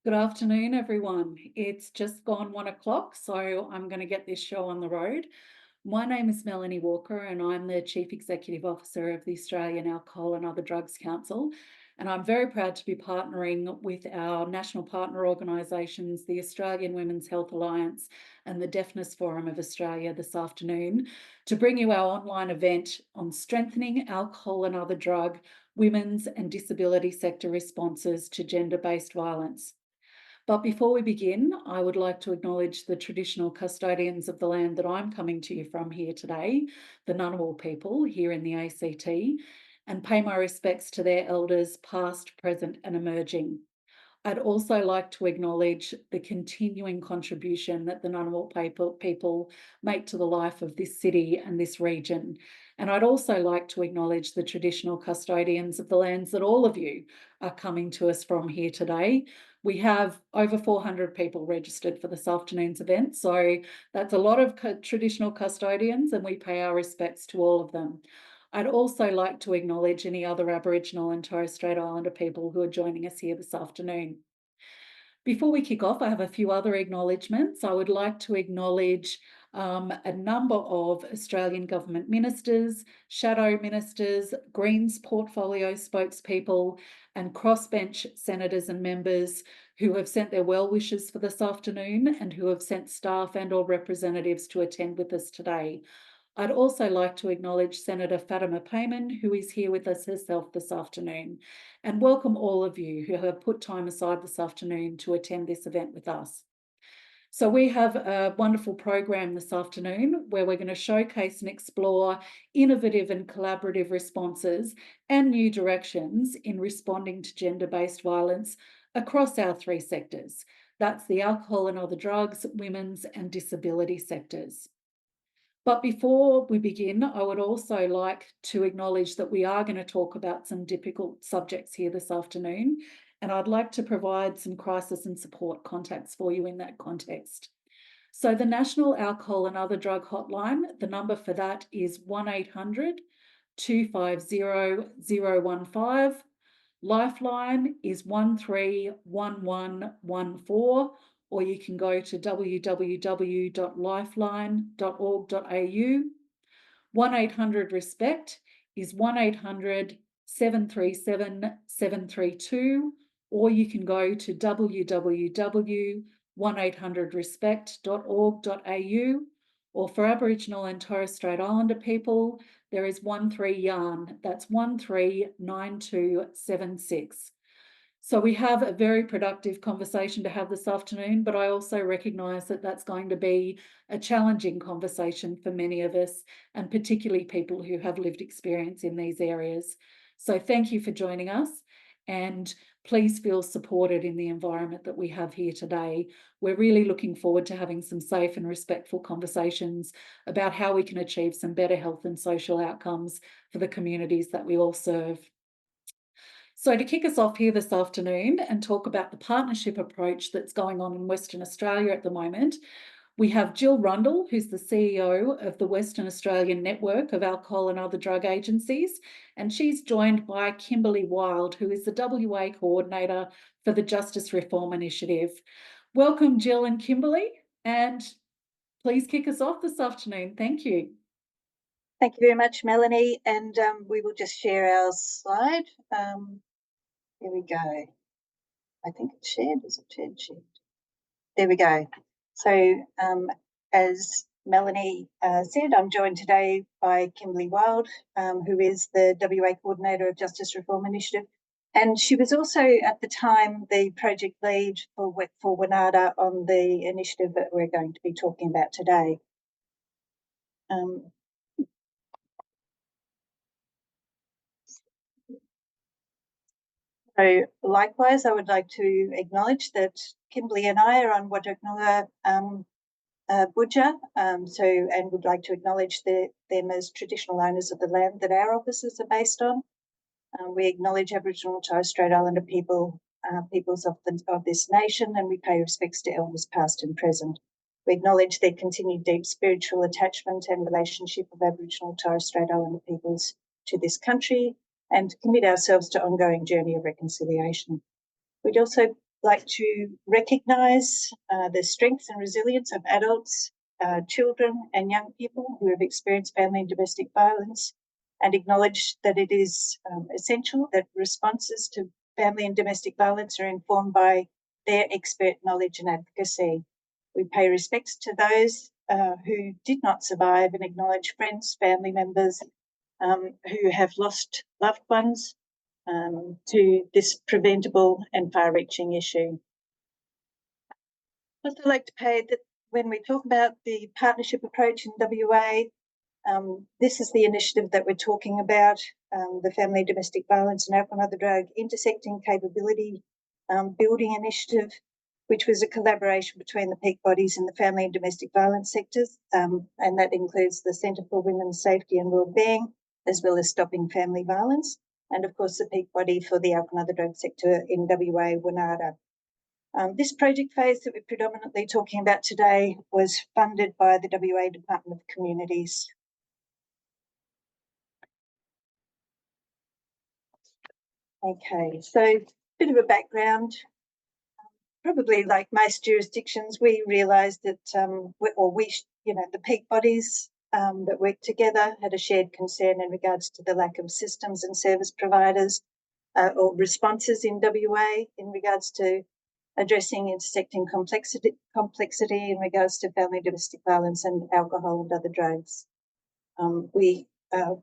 Good afternoon, everyone. It's just gone 1 o'clock, so I'm going to get this show on the road. My name is Melanie Walker, and I'm the Chief Executive Officer of the Australian Alcohol and Other Drugs Council. And I'm very proud to be partnering with our national partner organisations, the Australian Women's Health Alliance and the Deafness Forum of Australia this afternoon, to bring you our online event on strengthening alcohol and other drug, women's and disability sector responses to gender-based violence. But before we begin, I would like to acknowledge the traditional custodians of the land that I'm coming to you from here today, the Ngunnawal people here in the ACT, and pay my respects to their elders past, present and emerging. I'd also like to acknowledge the continuing contribution that the Ngunnawal people make to the life of this city and this region. And I'd also like to acknowledge the traditional custodians of the lands that all of you are coming to us from here today. We have over 400 people registered for this afternoon's event, so that's a lot of traditional custodians, and we pay our respects to all of them. I'd also like to acknowledge any other Aboriginal and Torres Strait Islander people who are joining us here this afternoon. Before we kick off, I have a few other acknowledgements. I would like to acknowledge a number of Australian government ministers, shadow ministers, Greens portfolio spokespeople, and crossbench senators and members who have sent their well wishes for this afternoon and who have sent staff and or representatives to attend with us today. I'd also like to acknowledge Senator Fatima Payman, who is here with us herself this afternoon, and welcome all of you who have put time aside this afternoon to attend this event with us. So we have a wonderful program this afternoon where we're going to showcase and explore innovative and collaborative responses and new directions in responding to gender-based violence across our three sectors. That's the alcohol and other drugs, women's and disability sectors. But before we begin, I would also like to acknowledge that we are going to talk about some difficult subjects here this afternoon, and I'd like to provide some crisis and support contacts for you in that context. So the National Alcohol and Other Drug Hotline, the number for that is 1800 250 015. Lifeline is 131114, or you can go to www.lifeline.org.au. 1-800-RESPECT is 1-800-737-732, or you can go to www.1800respect.org.au, or for Aboriginal and Torres Strait Islander people, there is 13-YARN, that's 139276. So we have a very productive conversation to have this afternoon, but I also recognise that that's going to be a challenging conversation for many of us, and particularly people who have lived experience in these areas. So thank you for joining us, and please feel supported in the environment that we have here today. We're really looking forward to having some safe and respectful conversations about how we can achieve some better health and social outcomes for the communities that we all serve. So to kick us off here this afternoon and talk about the partnership approach that's going on in Western Australia at the moment, we have Jill Rundle, who's the CEO of the Western Australian Network of Alcohol and Other Drug Agencies, and she's joined by Kimberley Wilde, who is the WA Coordinator for the Justice Reform Initiative. Welcome, Jill and Kimberley, and please kick us off this afternoon. Thank you. Thank you very much, Melanie, and we will just share our slide. Here we go. I think it's shared. Is it shared? There we go. So as Melanie said, I'm joined today by Kimberley Wilde, who is the WA Coordinator of Justice Reform Initiative. And she was also, at the time, the project lead for WANADA on the initiative that we're going to be talking about today. So likewise, I would like to acknowledge that Kimberley and I are on Wadjagnoga Budja, and would like to acknowledge them as traditional owners of the land that our offices are based on. We acknowledge Aboriginal and Torres Strait Islander peoples of this nation, and we pay respects to elders past and present. We acknowledge their continued deep spiritual attachment and relationship of Aboriginal and Torres Strait Islander peoples to this country, and commit ourselves to ongoing journey of reconciliation. We'd also like to recognise the strengths and resilience of adults, children and young people who have experienced family and domestic violence, and acknowledge that it is essential that responses to family and domestic violence are informed by their expert knowledge and advocacy. We pay respects to those who did not survive and acknowledge friends, family members who have lost loved ones to this preventable and far-reaching issue. I'd also like to pay that when we talk about the partnership approach in WA, this is the initiative that we're talking about, the Family Domestic Violence and Alcohol and Other Drug Intersecting Capability Building Initiative, which was a collaboration between the peak bodies in the family and domestic violence sectors, and that includes the Centre for Women's Safety and Wellbeing, as well as Stopping Family Violence, and of course the peak body for the alcohol and other drug sector in WA, WANADA. This project phase that we're predominantly talking about today was funded by the WA Department of Communities. Okay, so a bit of a background. Probably like most jurisdictions, we realised that, the peak bodies that worked together had a shared concern in regards to the lack of systems and service providers or responses in WA in regards to addressing intersecting complexity in regards to family domestic violence and alcohol and other drugs. We,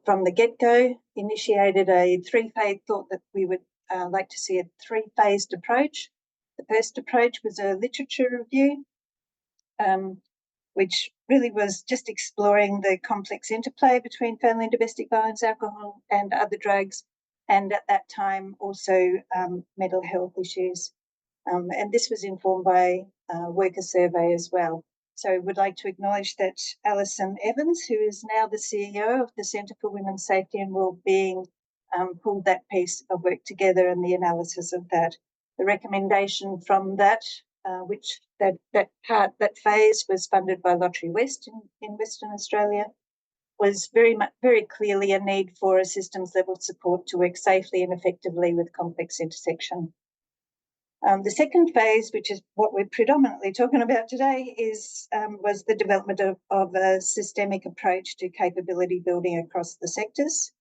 from the get-go, initiated a three-phase thought that we would like to see a three-phased approach. The first approach was a literature review, which really was just exploring the complex interplay between family and domestic violence, alcohol and other drugs, and at that time also mental health issues. And this was informed by a worker survey as well. So I would like to acknowledge that Alison Evans, who is now the CEO of the Centre for Women's Safety and Wellbeing, pulled that piece of work together and the analysis of that. The recommendation from that, that phase was funded by Lottery West in Western Australia, was very clearly a need for a systems level support to work safely and effectively with complex intersection. The second phase, which is what we're predominantly talking about today, was the development of a systemic approach to capability building across the sectors.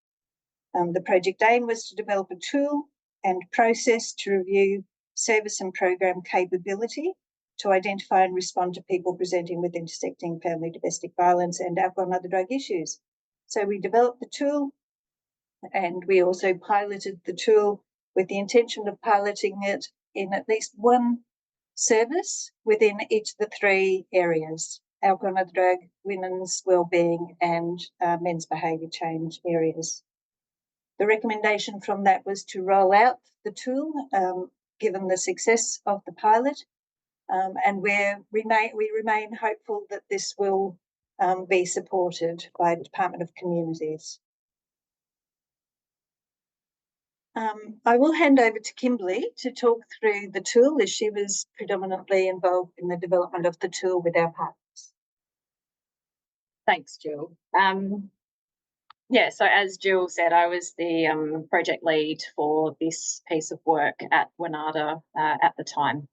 The project aim was to develop a tool and process to review service and program capability to identify and respond to people presenting with intersecting family domestic violence and alcohol and other drug issues. So we developed the tool, and we also piloted the tool with the intention of piloting it in at least one service within each of the three areas: alcohol and other drug, women's wellbeing, and men's behaviour change areas. The recommendation from that was to roll out the tool, given the success of the pilot, and we remain hopeful that this will be supported by the Department of Communities. I will hand over to Kimberley to talk through the tool, as she was predominantly involved in the development of the tool with our partners. Thanks, Jill. So as Jill said, I was the project lead for this piece of work at WANADA at the time.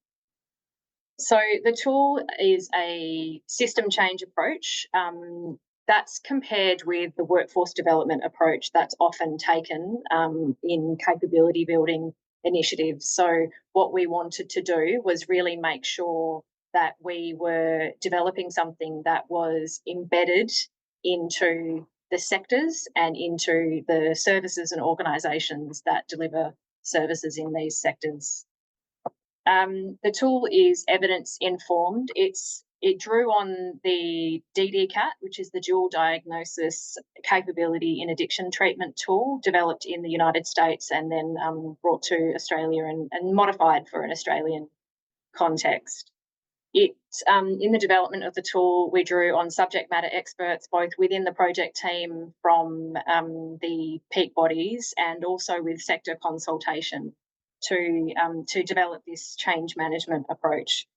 So the tool is a system change approach that's compared with the workforce development approach that's often taken in capability building initiatives. So what we wanted to do was really make sure that we were developing something that was embedded into the sectors and into the services and organisations that deliver services in these sectors. The tool is evidence informed. It drew on the DDCAT, which is the Dual Diagnosis Capability in Addiction Treatment tool, developed in the United States and then brought to Australia and modified for an Australian context. In the development of the tool, we drew on subject matter experts, both within the project team from the peak bodies and also with sector consultation to develop this change management approach.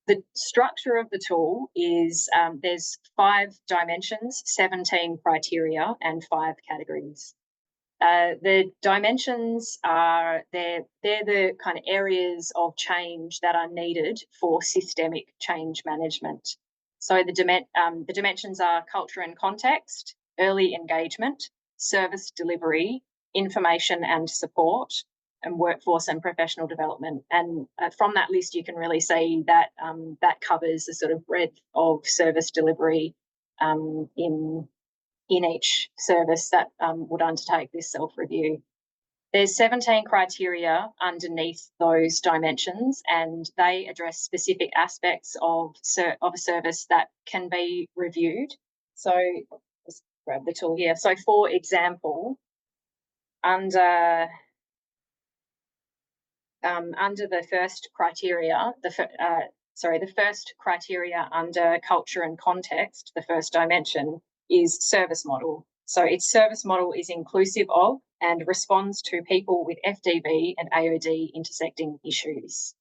The structure of the tool is there's 5 dimensions, 17 criteria and 5 categories. The dimensions are, they're the kind of areas of change that are needed for systemic change management. So the dimensions are culture and context, early engagement, service delivery, information and support, and workforce and professional development. And from that list, you can really see that that covers the sort of breadth of service delivery in each service that would undertake this self-review. There's 17 criteria underneath those dimensions, and they address specific aspects of a service that can be reviewed. So let's grab the tool here. So for example, under the first criteria, the first criteria under culture and context, the first dimension, is service model. So its service model is inclusive of and responds to people with FDV and AOD intersecting issues.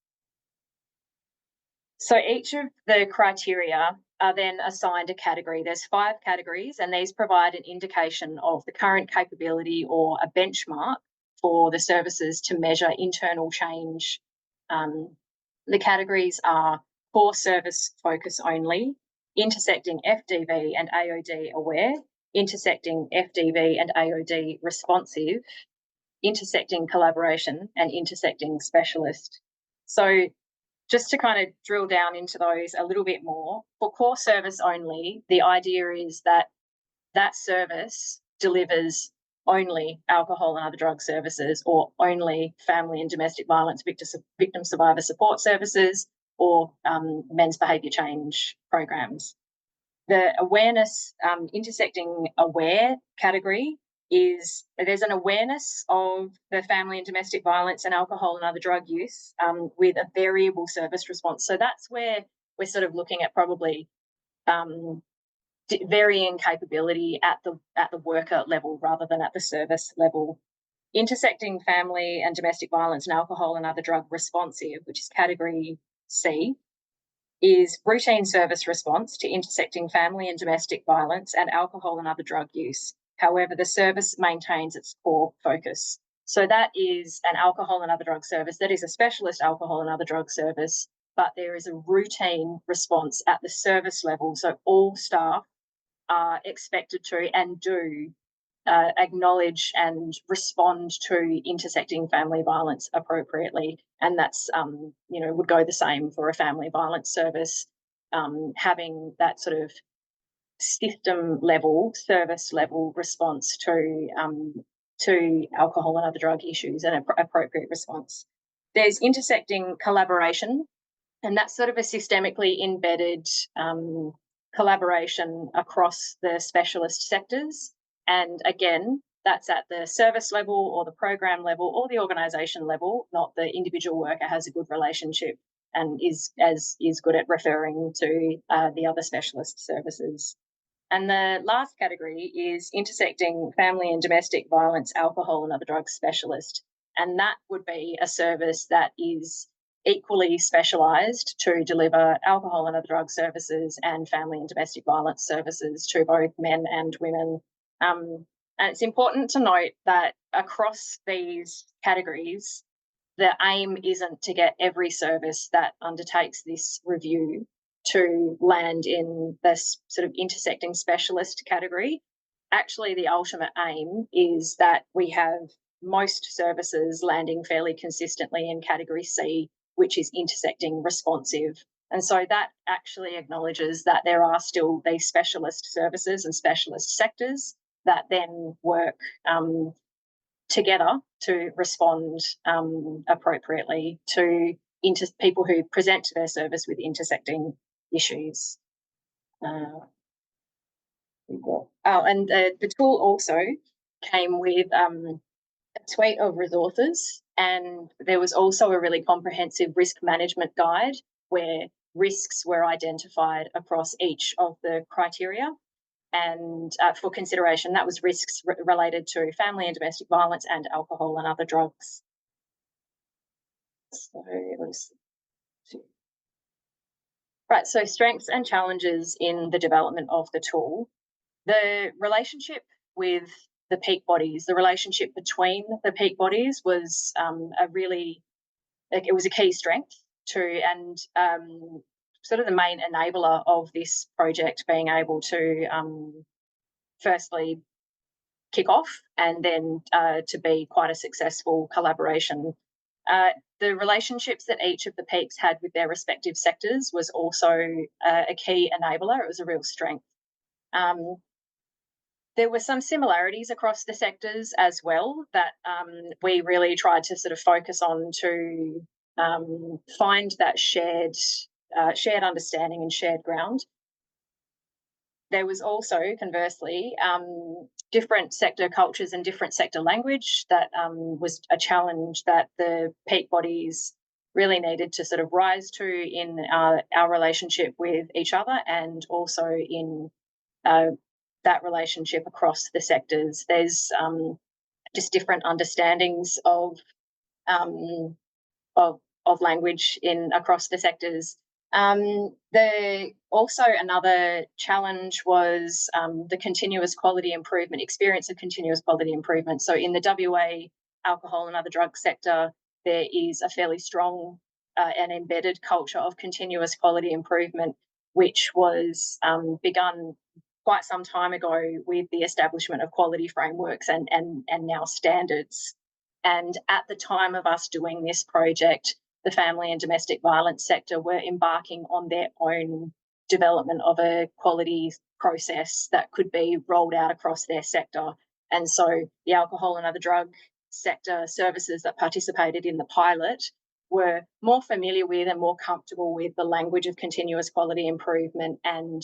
So each of the criteria are then assigned a category. There's 5 categories, and these provide an indication of the current capability or a benchmark for the services to measure internal change. The categories are core service focus only, intersecting FDV and AOD aware, intersecting FDV and AOD responsive, intersecting collaboration, and intersecting specialist. So just to kind of drill down into those a little bit more, for core service only, the idea is that that service delivers only alcohol and other drug services, or only family and domestic violence victim survivor support services, or men's behaviour change programs. The awareness, intersecting aware category is there's an awareness of the family and domestic violence and alcohol and other drug use with a variable service response. So that's where we're sort of looking at probably varying capability at the worker level rather than at the service level. Intersecting family and domestic violence and alcohol and other drug responsive, which is category C, is routine service response to intersecting family and domestic violence and alcohol and other drug use. However, the service maintains its core focus. So that is an alcohol and other drug service. That is a specialist alcohol and other drug service, but there is a routine response at the service level. So all staff are expected to and do acknowledge and respond to intersecting family violence appropriately. And that's, would go the same for a family violence service, having that sort of system level, service level response to alcohol and other drug issues and appropriate response. There's intersecting collaboration, and that's sort of a systemically embedded collaboration across the specialist sectors. And again, that's at the service level or the program level or the organisation level, not the individual worker has a good relationship and is good at referring to the other specialist services. And the last category is intersecting family and domestic violence, alcohol and other drug specialist. And that would be a service that is equally specialised to deliver alcohol and other drug services and family and domestic violence services to both men and women. And it's important to note that across these categories, the aim isn't to get every service that undertakes this review to land in this sort of intersecting specialist category. Actually, the ultimate aim is that we have most services landing fairly consistently in category C, which is intersecting responsive. And so that actually acknowledges that there are still these specialist services and specialist sectors that then work together to respond appropriately to people who present to their service with intersecting issues. And the tool also came with a suite of resources, and there was also a really comprehensive risk management guide where risks were identified across each of the criteria. And for consideration, that was risks related to family and domestic violence and alcohol and other drugs. Right, so strengths and challenges in the development of the tool. The relationship with the peak bodies. The relationship between the peak bodies was it was a key strength and sort of the main enabler of this project being able to firstly kick off and then to be quite a successful collaboration. The relationships that each of the peaks had with their respective sectors was also a key enabler. It was a real strength. There were some similarities across the sectors as well that we really tried to sort of focus on to find that shared understanding and shared ground. There was also, conversely, different sector cultures and different sector language that was a challenge that the peak bodies really needed to sort of rise to in our relationship with each other, and also in that relationship across the sectors. There's just different understandings of language across the sectors. Also another challenge was the continuous quality improvement, experience of continuous quality improvement. So in the WA alcohol and other drug sector, there is a fairly strong and embedded culture of continuous quality improvement, which was begun quite some time ago with the establishment of quality frameworks and now standards. And at the time of us doing this project, the family and domestic violence sector were embarking on their own development of a quality process that could be rolled out across their sector. And so the alcohol and other drug sector services that participated in the pilot were more familiar with and more comfortable with the language of continuous quality improvement and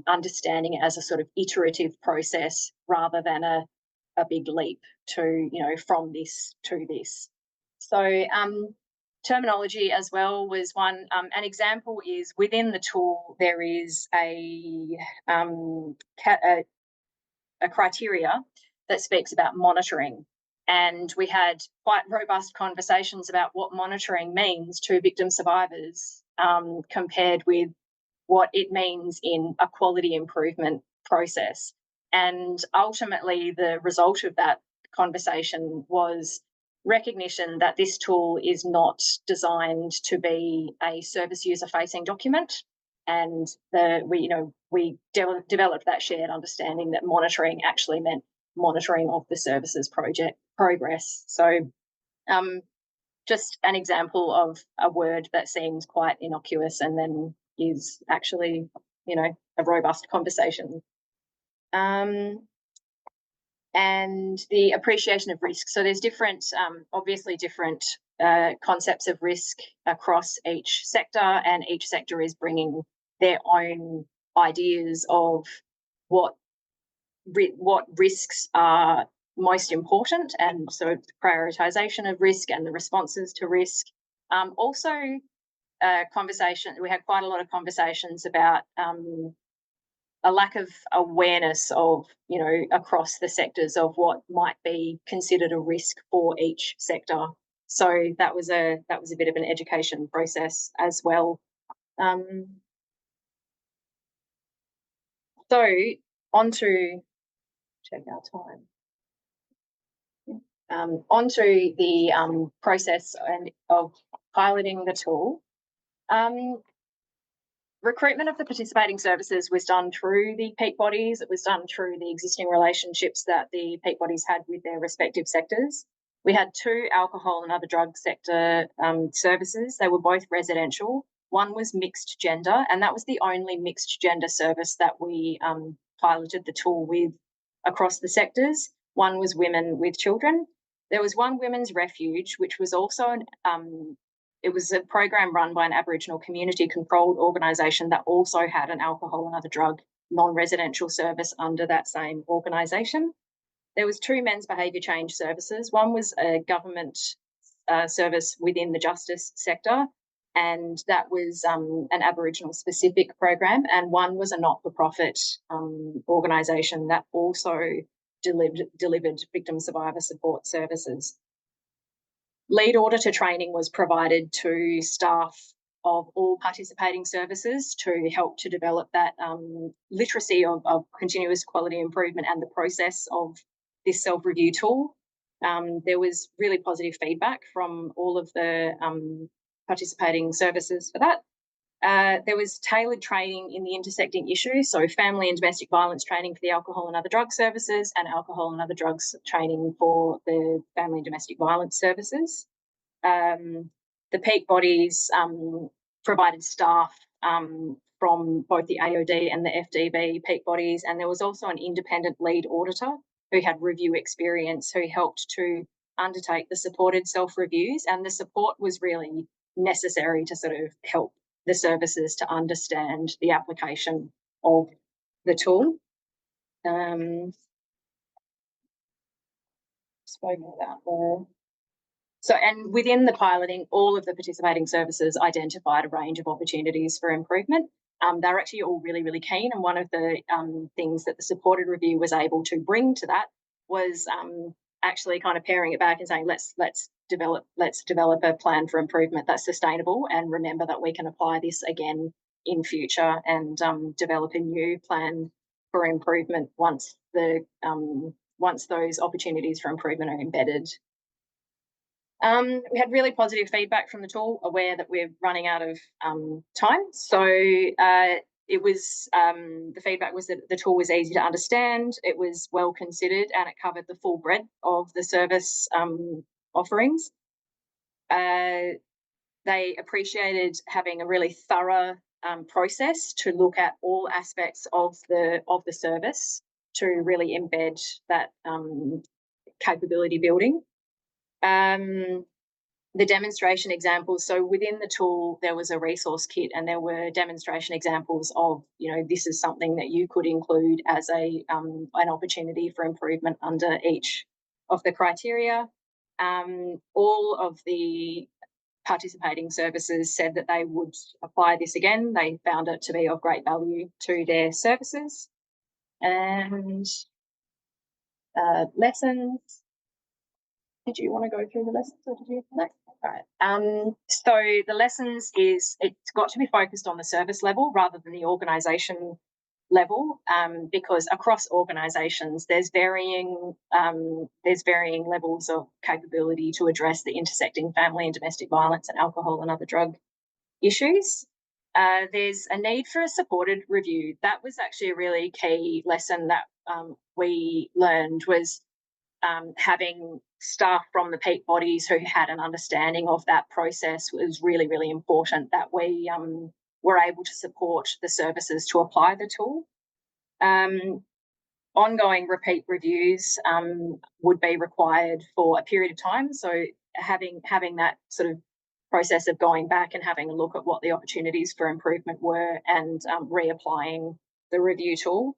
understanding it as a sort of iterative process rather than a big leap to, from this to this. So terminology as well was one. An example is within the tool there is a criteria that speaks about monitoring, and we had quite robust conversations about what monitoring means to victim survivors compared with what it means in a quality improvement process. And ultimately the result of that conversation was recognition that this tool is not designed to be a service user facing document, and we developed that shared understanding that monitoring actually meant monitoring of the services project progress. So just an example of a word that seems quite innocuous and then is actually a robust conversation. And the appreciation of risk. So there's different, obviously different concepts of risk across each sector, and each sector is bringing their own ideas of what risks are most important, and so prioritisation of risk and the responses to risk. Also, we had quite a lot of conversations about a lack of awareness of, across the sectors of what might be considered a risk for each sector. So that was a bit of an education process as well. So on to check our time. Onto the process of piloting the tool. Recruitment of the participating services was done through the peak bodies. It was done through the existing relationships that the peak bodies had with their respective sectors. We had 2 alcohol and other drug sector services. They were both residential. One was mixed gender, and that was the only mixed gender service that we piloted the tool with across the sectors. One was women with children. There was one women's refuge, which was also it was a program run by an Aboriginal community-controlled organisation that also had an alcohol and other drug non-residential service under that same organisation. There was 2 men's behaviour change services. One was a government service within the justice sector, and that was an Aboriginal-specific program, and one was a not-for-profit organisation that also delivered victim survivor support services. Lead auditor training was provided to staff of all participating services to help to develop that literacy of continuous quality improvement and the process of this self-review tool. There was really positive feedback from all of the participating services for that. There was tailored training in the intersecting issues, so family and domestic violence training for the alcohol and other drug services, and alcohol and other drugs training for the family and domestic violence services. The peak bodies provided staff from both the AOD and the FDB peak bodies, and there was also an independent lead auditor who had review experience who helped to undertake the supported self-reviews, and the support was really necessary to sort of help the services to understand the application of the tool. Spoken about there. So, and within the piloting, all of the participating services identified a range of opportunities for improvement. They're actually all really, really keen, and one of the things that the supported review was able to bring to that was actually kind of paring it back and saying, let's develop a plan for improvement that's sustainable, and remember that we can apply this again in future, and develop a new plan for improvement once those opportunities for improvement are embedded. We had really positive feedback from the tool, aware that we're running out of time. So it was the feedback was that the tool was easy to understand, it was well considered, and it covered the full breadth of the service offerings. They appreciated having a really thorough process to look at all aspects of the service to really embed that capability building. The demonstration examples, so within the tool there was a resource kit, and there were demonstration examples of, you know, this is something that you could include as an opportunity for improvement under each of the criteria. All of the participating services said that they would apply this again. They found it to be of great value to their services. And lessons. Did you want to go through the lessons, or did you? No. All right. So the lessons is, it's got to be focused on the service level rather than the organisation level, because across organisations there's varying levels of capability to address the intersecting family and domestic violence and alcohol and other drug issues. There's a need for a supported review. That was actually a really key lesson that we learned, was having staff from the peak bodies who had an understanding of that process was really, really important, that we were able to support the services to apply the tool. Ongoing repeat reviews would be required for a period of time, so having that sort of process of going back and having a look at what the opportunities for improvement were, and reapplying the review tool.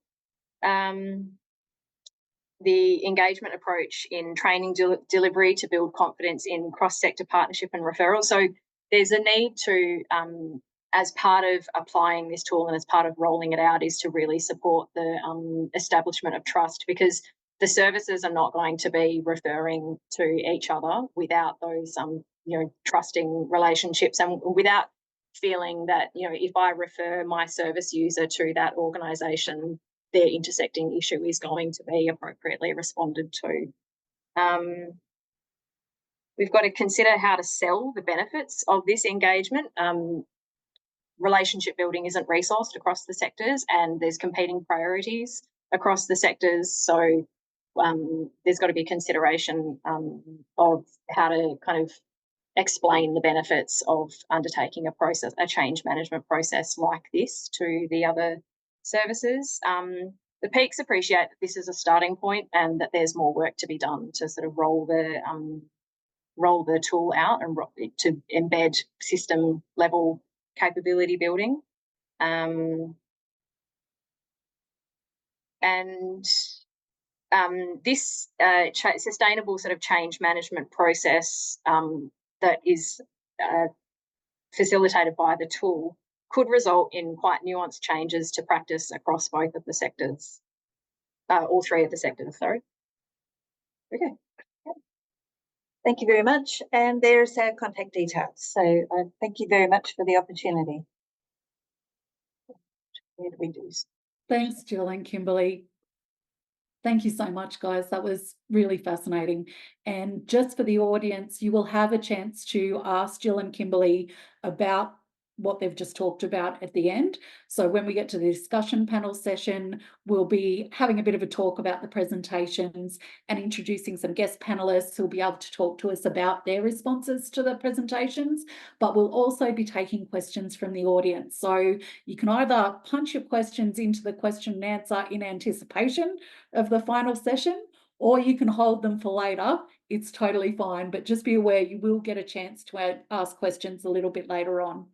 The engagement approach in training delivery to build confidence in cross-sector partnership and referral. So there's a need to, as part of applying this tool and as part of rolling it out, is to really support the establishment of trust, because the services are not going to be referring to each other without those trusting relationships, and without feeling that, you know, if I refer my service user to that organisation, their intersecting issue is going to be appropriately responded to. We've got to consider how to sell the benefits of this engagement. Relationship building isn't resourced across the sectors, and there's competing priorities across the sectors. So there's got to be consideration of how to kind of explain the benefits of undertaking a change management process like this to the other services. The peaks appreciate that this is a starting point, and that there's more work to be done to sort of roll the tool out and to embed system level capability building. This sustainable sort of change management process that is facilitated by the tool could result in quite nuanced changes to practice across both of the sectors, all three of the sectors, sorry. Okay. Thank you very much. And there's our contact details. So thank you very much for the opportunity. Where do we do? Thanks, Jill and Kimberley. Thank you so much, guys. That was really fascinating. And just for the audience, you will have a chance to ask Jill and Kimberley about what they've just talked about at the end. So when we get to the discussion panel session, we'll be having a bit of a talk about the presentations and introducing some guest panelists who'll be able to talk to us about their responses to the presentations, but we'll also be taking questions from the audience. So you can either punch your questions into the question and answer in anticipation of the final session, or you can hold them for later. It's totally fine, but just be aware you will get a chance to ask questions a little bit later on.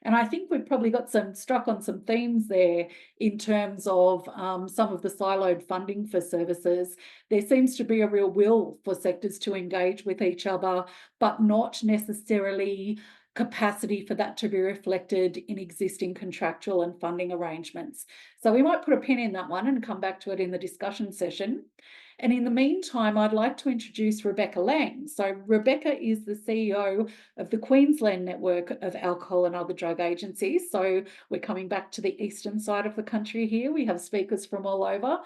And I think we've probably got struck on some themes there in terms of some of the siloed funding for services. There seems to be a real will for sectors to engage with each other, but not necessarily capacity for that to be reflected in existing contractual and funding arrangements. So we might put a pin in that one and come back to it in the discussion session. And in the meantime, I'd like to introduce Rebecca Lang. So Rebecca is the CEO of the Queensland network of alcohol and other drug agencies. So we're coming back to the eastern side of the country here. We have speakers from all over.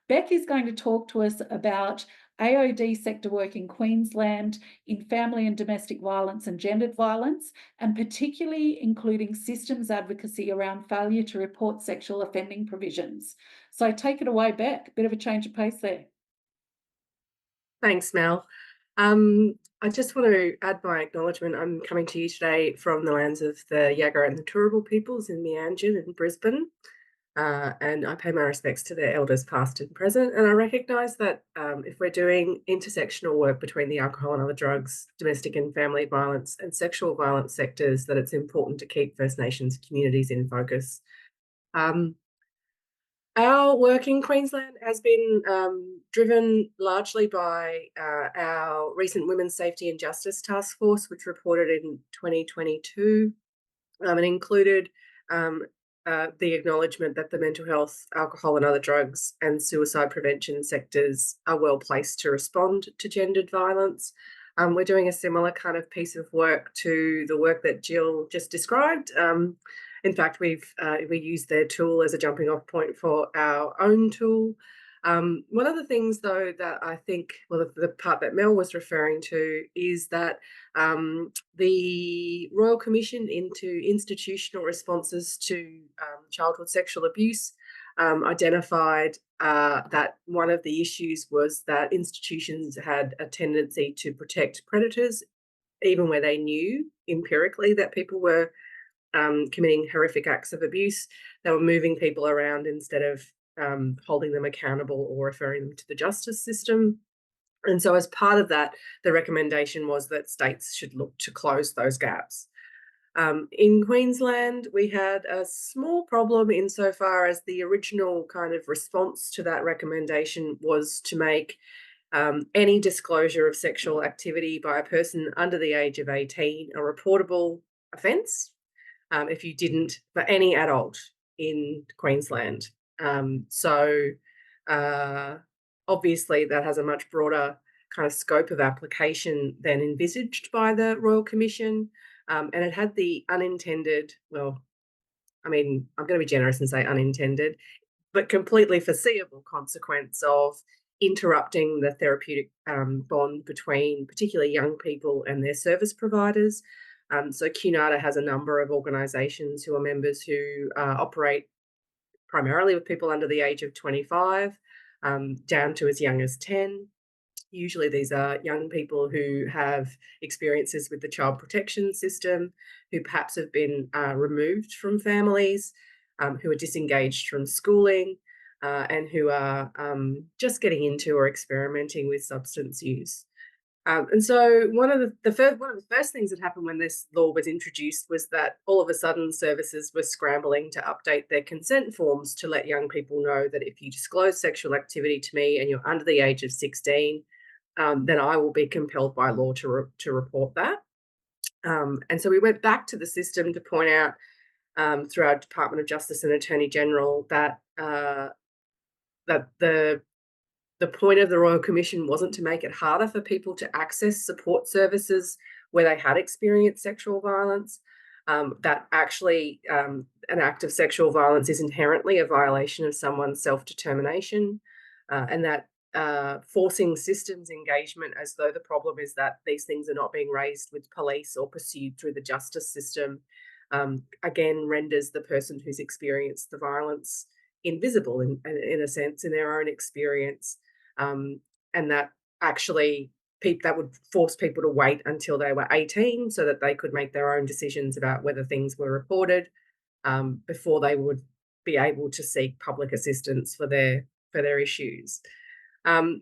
Beck is going to talk to us about AOD sector work in Queensland in family and domestic violence and gendered violence, and particularly including systems advocacy around failure to report sexual offending provisions. So take it away, Beck. Bit of a change of pace there. Thanks, Mel. I just want to add my acknowledgement. I'm coming to you today from the lands of the Yagara and the Turrbal peoples in Meanjin in Brisbane. And I pay my respects to their elders past and present. And I recognise that if we're doing intersectional work between the alcohol and other drugs, domestic and family violence and sexual violence sectors, that it's important to keep First Nations communities in focus. Our work in Queensland has been driven largely by our recent Women's Safety and Justice Task Force, which reported in 2022 and included the acknowledgement that the mental health, alcohol and other drugs and suicide prevention sectors are well placed to respond to gendered violence. We're doing a similar kind of piece of work to the work that Jill just described. In fact, we used their tool as a jumping off point for our own tool. One of the things, though, that I think, well, the part that Mel was referring to is that the Royal Commission into Institutional Responses to Childhood Sexual Abuse identified that one of the issues was that institutions had a tendency to protect predators, even where they knew empirically that people were committing horrific acts of abuse. They were moving people around instead of holding them accountable or referring them to the justice system. And so as part of that, the recommendation was that states should look to close those gaps. In Queensland, we had a small problem insofar as the original kind of response to that recommendation was to make any disclosure of sexual activity by a person under the age of 18 a reportable offence if you didn't, for any adult in Queensland. Obviously that has a much broader kind of scope of application than envisaged by the Royal Commission. And it had the unintended, well, I mean, I'm going to be generous and say unintended, but completely foreseeable consequence of interrupting the therapeutic bond between particularly young people and their service providers. So QNADA has a number of organisations who are members who operate primarily with people under the age of 25, down to as young as 10. Usually these are young people who have experiences with the child protection system, who perhaps have been removed from families, who are disengaged from schooling, and who are just getting into or experimenting with substance use. And so one of the first things that happened when this law was introduced was that all of a sudden services were scrambling to update their consent forms to let young people know that if you disclose sexual activity to me and you're under the age of 16, then I will be compelled by law to report that. And so we went back to the system to point out through our Department of Justice and Attorney General that the point of the Royal Commission wasn't to make it harder for people to access support services where they had experienced sexual violence, that actually an act of sexual violence is inherently a violation of someone's self-determination. and that forcing systems engagement as though the problem is that these things are not being raised with police or pursued through the justice system, again, renders the person who's experienced the violence invisible in a sense, in their own experience, and that actually that would force people to wait until they were 18 so that they could make their own decisions about whether things were reported, before they would be able to seek public assistance for their issues.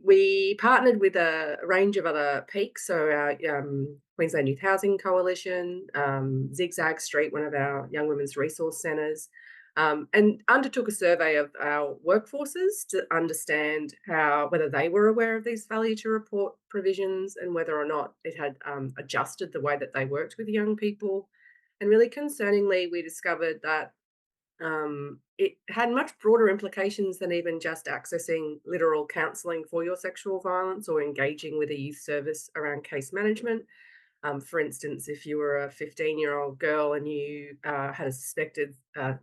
We partnered with a range of other peaks, so our Queensland Youth Housing Coalition, Zigzag Street, one of our young women's resource centres, and undertook a survey of our workforces to understand whether they were aware of these failure to report provisions and whether or not it had adjusted the way that they worked with young people. And really concerningly, we discovered that it had much broader implications than even just accessing literal counselling for your sexual violence or engaging with a youth service around case management. For instance, if you were a 15-year-old girl and you had a suspected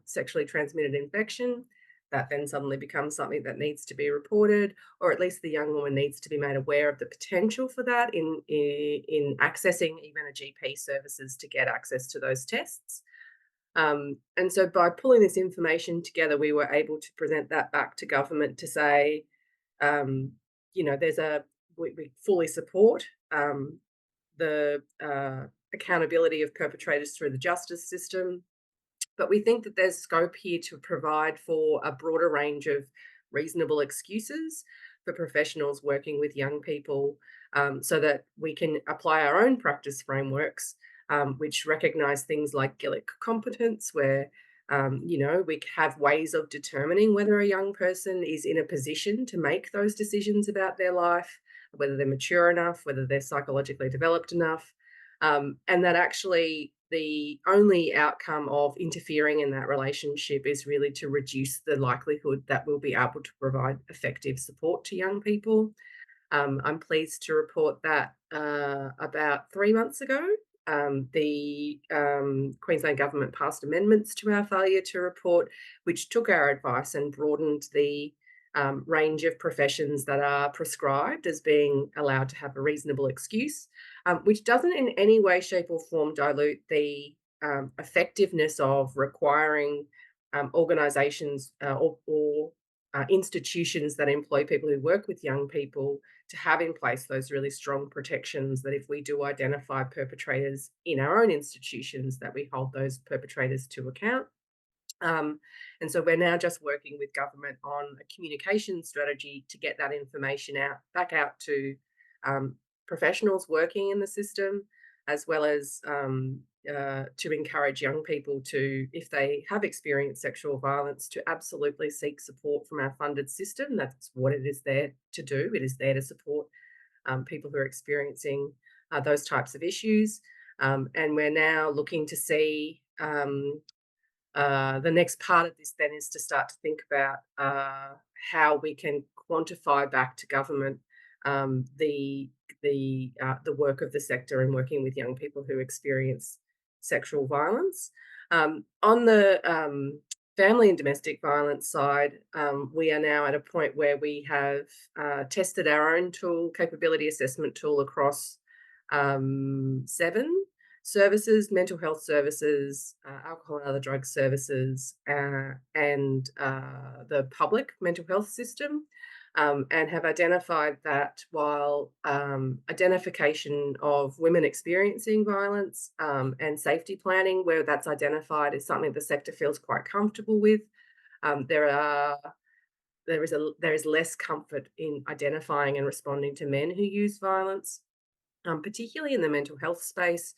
sexually transmitted infection, that then suddenly becomes something that needs to be reported, or at least the young woman needs to be made aware of the potential for that in accessing even a GP services to get access to those tests. And so by pulling this information together, we were able to present that back to government to say, we fully support the accountability of perpetrators through the justice system, but we think that there's scope here to provide for a broader range of reasonable excuses for professionals working with young people, so that we can apply our own practice frameworks, which recognise things like Gillick competence, where we have ways of determining whether a young person is in a position to make those decisions about their life, whether they're mature enough, whether they're psychologically developed enough, and that actually the only outcome of interfering in that relationship is really to reduce the likelihood that we'll be able to provide effective support to young people. I'm pleased to report that about 3 months ago, the Queensland government passed amendments to our failure to report, which took our advice and broadened the range of professions that are prescribed as being allowed to have a reasonable excuse, which doesn't in any way, shape or form dilute the effectiveness of requiring organisations or institutions that employ people who work with young people to have in place those really strong protections that if we do identify perpetrators in our own institutions, that we hold those perpetrators to account. And so we're now just working with government on a communication strategy to get that information back out to professionals working in the system, as well as to encourage young people to, if they have experienced sexual violence, to absolutely seek support from our funded system. That's what it is there to do. It is there to support people who are experiencing those types of issues. And we're now looking to see the next part of this then is to start to think about how we can quantify back to government the work of the sector in working with young people who experience sexual violence. On the family and domestic violence side, we are now at a point where we have tested our own capability assessment tool across 7 services: mental health services, alcohol and other drug services, and the public mental health system, and have identified that while identification of women experiencing violence and safety planning, where that's identified, is something the sector feels quite comfortable with, there is less comfort in identifying and responding to men who use violence, particularly in the mental health space.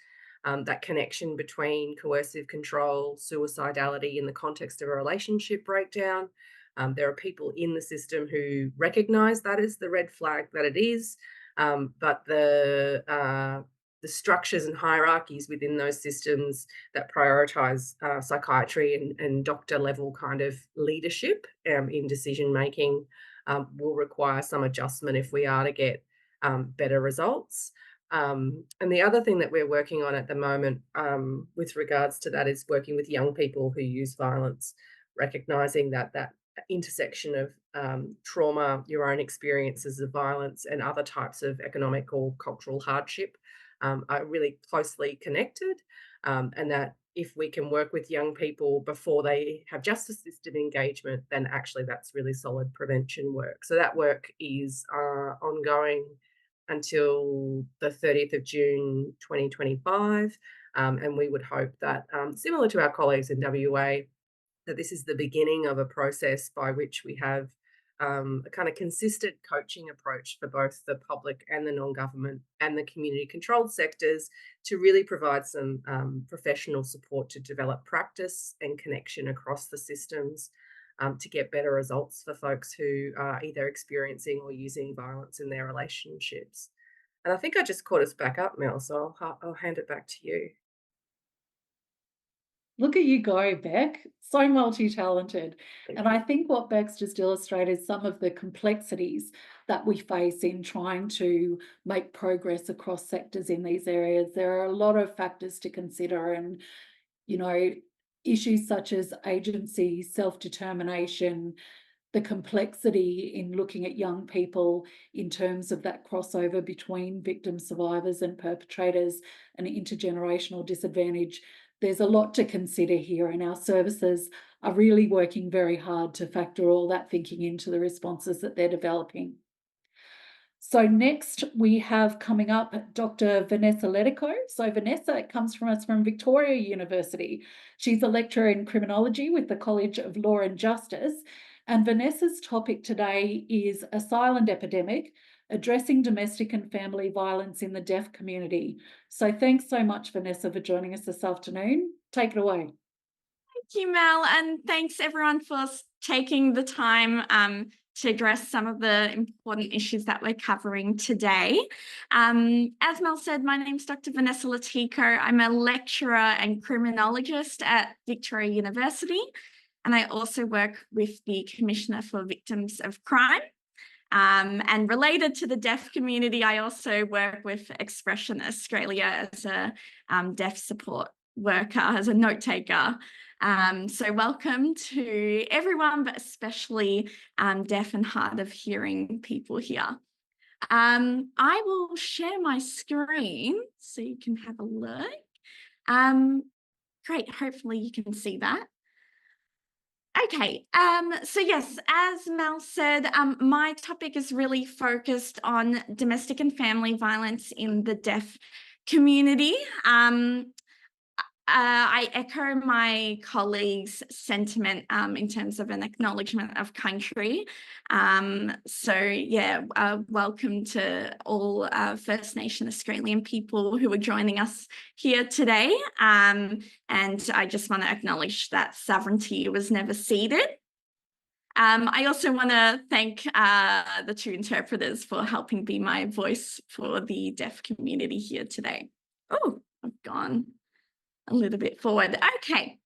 That connection between coercive control, suicidality in the context of a relationship breakdown. There are people in the system who recognise that as the red flag that it is, but the structures and hierarchies within those systems that prioritise psychiatry and doctor level kind of leadership in decision making will require some adjustment if we are to get better results. And the other thing that we're working on at the moment with regards to that is working with young people who use violence, recognising that intersection of trauma, your own experiences of violence, and other types of economic or cultural hardship are really closely connected, and that if we can work with young people before they have justice system engagement, then actually that's really solid prevention work. So that work is ongoing until the 30th of June 2025, and we would hope that, similar to our colleagues in WA, that this is the beginning of a process by which we have a kind of consistent coaching approach for both the public and the non-government and the community-controlled sectors to really provide some professional support to develop practice and connection across the systems to get better results for folks who are either experiencing or using violence in their relationships. And I think I just caught us back up, Mel, so I'll hand it back to you. Look at you go, Beck. So multi-talented. And I think what Beck's just illustrated some of the complexities that we face in trying to make progress across sectors in these areas. There are a lot of factors to consider, and, you know, issues such as agency, self-determination, the complexity in looking at young people in terms of that crossover between victims, survivors and perpetrators, and intergenerational disadvantage. There's a lot to consider here, and our services are really working very hard to factor all that thinking into the responses that they're developing. So next we have coming up Dr. Vanessa Letico. So Vanessa comes from us from Victoria University. She's a lecturer in criminology with the College of Law and Justice. And Vanessa's topic today is a silent epidemic, addressing domestic and family violence in the deaf community. So thanks so much, Vanessa, for joining us this afternoon. Take it away. Thank you, Mel, and thanks everyone for taking the time to address some of the important issues that we're covering today. As Mel said, my name's Dr. Vanessa Letico. I'm a lecturer and criminologist at Victoria University, and I also work with the Commissioner for Victims of Crime. And related to the deaf community, I also work with Expression Australia as a deaf support worker, as a note taker. So welcome to everyone, but especially deaf and hard of hearing people here. I will share my screen so you can have a look. Great, hopefully you can see that. Okay, so yes, as Mel said, my topic is really focused on domestic and family violence in the deaf community. I echo my colleagues' sentiment in terms of an acknowledgement of country. So yeah, welcome to all First Nation Australian people who are joining us here today. And I just want to acknowledge that sovereignty was never ceded. I also want to thank the two interpreters for helping be my voice for the deaf community here today. Oh, I've gone a little bit forward. Okay,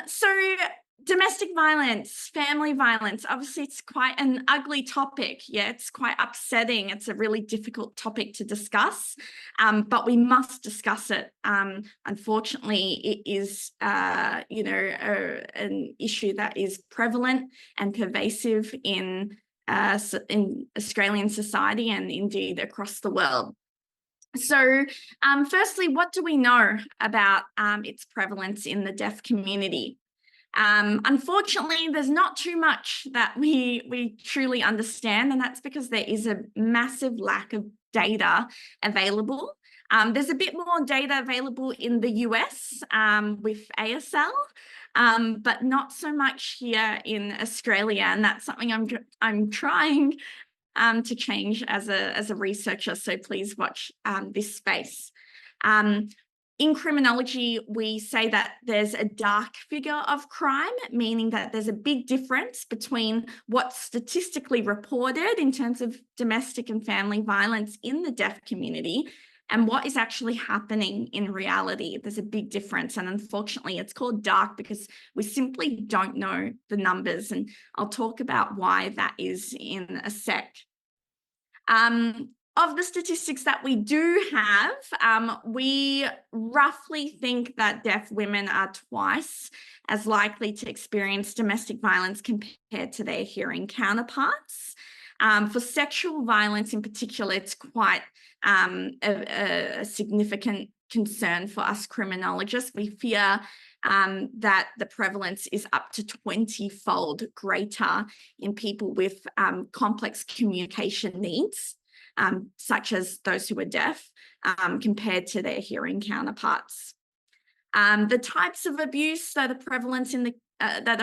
so domestic violence, family violence, obviously it's quite an ugly topic. Yeah, it's quite upsetting. It's a really difficult topic to discuss, but we must discuss it. Unfortunately, it is, you know, an issue that is prevalent and pervasive in Australian society and indeed across the world. So firstly, what do we know about its prevalence in the deaf community? Unfortunately, there's not too much that we truly understand, and that's because there is a massive lack of data available. There's a bit more data available in the US with ASL, but not so much here in Australia, and that's something I'm trying to change as a researcher, so please watch this space. In criminology, we say that there's a dark figure of crime, meaning that there's a big difference between what's statistically reported in terms of domestic and family violence in the deaf community and what is actually happening in reality. There's a big difference, and unfortunately it's called dark because we simply don't know the numbers, and I'll talk about why that is in a sec. Of the statistics that we do have, we roughly think that deaf women are twice as likely to experience domestic violence compared to their hearing counterparts. For sexual violence in particular, it's quite a significant concern for us criminologists. We fear that the prevalence is up to 20-fold greater in people with complex communication needs, such as those who are deaf, compared to their hearing counterparts. The types of abuse that are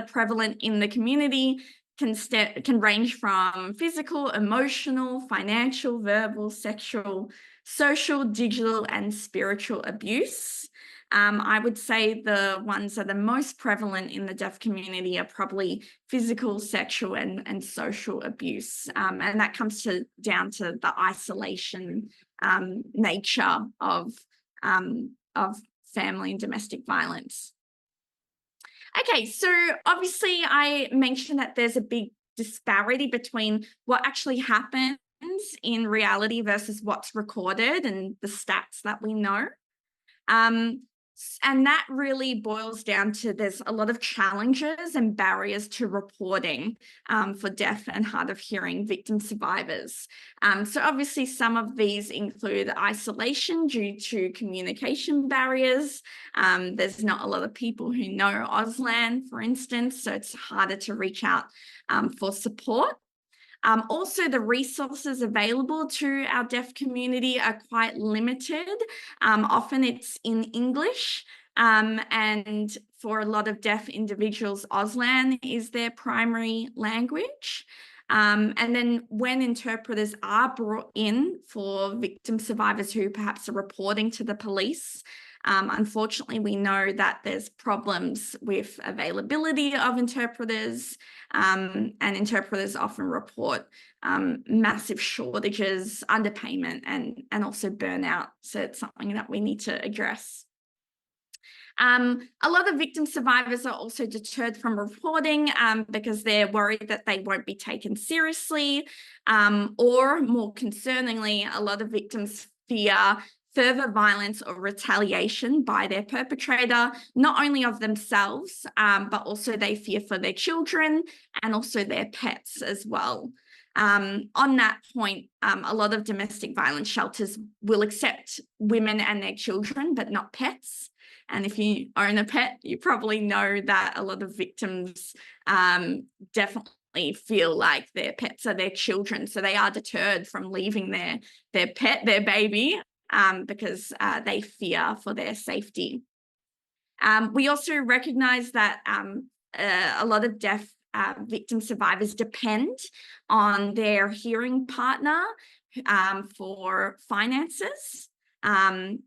prevalent in the community can range from physical, emotional, financial, verbal, sexual, social, digital, and spiritual abuse. I would say the ones that are most prevalent in the deaf community are probably physical, sexual, and social abuse. And that comes down to the isolation nature of family and domestic violence. Okay, so obviously I mentioned that there's a big disparity between what actually happens in reality versus what's recorded and the stats that we know. And that really boils down to there's a lot of challenges and barriers to reporting for deaf and hard of hearing victim survivors. So obviously some of these include isolation due to communication barriers. There's not a lot of people who know Auslan, for instance, so it's harder to reach out for support. Also, the resources available to our deaf community are quite limited. Often it's in English, and for a lot of deaf individuals, Auslan is their primary language. And then when interpreters are brought in for victim survivors who perhaps are reporting to the police, unfortunately, we know that there's problems with availability of interpreters, and interpreters often report massive shortages, underpayment, and also burnout. So it's something that we need to address. A lot of victim survivors are also deterred from reporting because they're worried that they won't be taken seriously, or more concerningly, a lot of victims fear further violence or retaliation by their perpetrator, not only of themselves, but also they fear for their children and also their pets as well. On that point, a lot of domestic violence shelters will accept women and their children, but not pets. And if you own a pet, you probably know that a lot of victims definitely feel like their pets are their children. So they are deterred from leaving their pet, their baby, because they fear for their safety. We also recognise that a lot of deaf victim survivors depend on their hearing partner for finances, and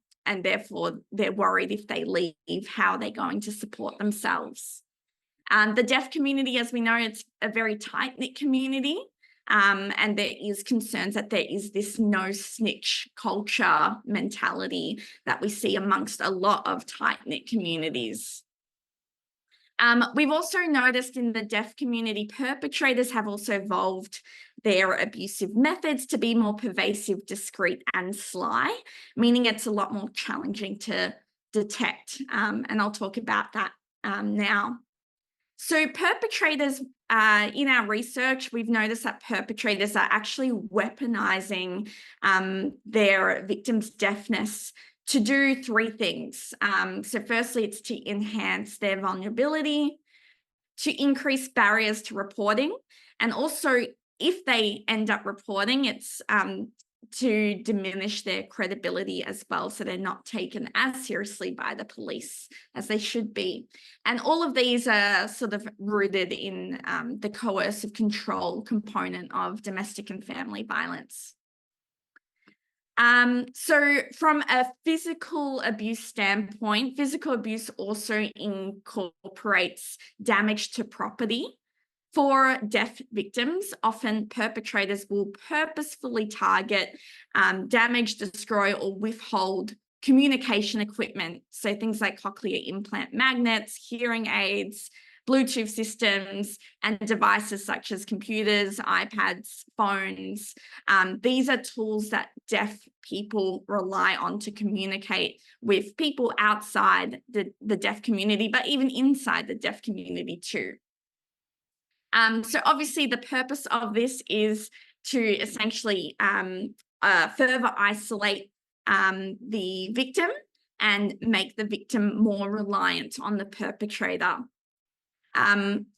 therefore they're worried if they leave, how they're going to support themselves. The deaf community, as we know, it's a very tight-knit community. And there is concerns that there is this no snitch culture mentality that we see amongst a lot of tight-knit communities. We've also noticed in the deaf community, perpetrators have also evolved their abusive methods to be more pervasive, discreet, and sly, meaning it's a lot more challenging to detect. And I'll talk about that now. So perpetrators, in our research, we've noticed that perpetrators are actually weaponizing their victims' deafness to do three things. So firstly, it's to enhance their vulnerability, to increase barriers to reporting, and also if they end up reporting, it's to diminish their credibility as well, so they're not taken as seriously by the police as they should be. And all of these are sort of rooted in the coercive control component of domestic and family violence. So from a physical abuse standpoint, physical abuse also incorporates damage to property. For deaf victims, often perpetrators will purposefully target, damage, destroy, or withhold communication equipment. So things like cochlear implant magnets, hearing aids, Bluetooth systems and devices such as computers, iPads, phones. These are tools that deaf people rely on to communicate with people outside the deaf community, but even inside the deaf community too. So obviously the purpose of this is to essentially further isolate the victim and make the victim more reliant on the perpetrator.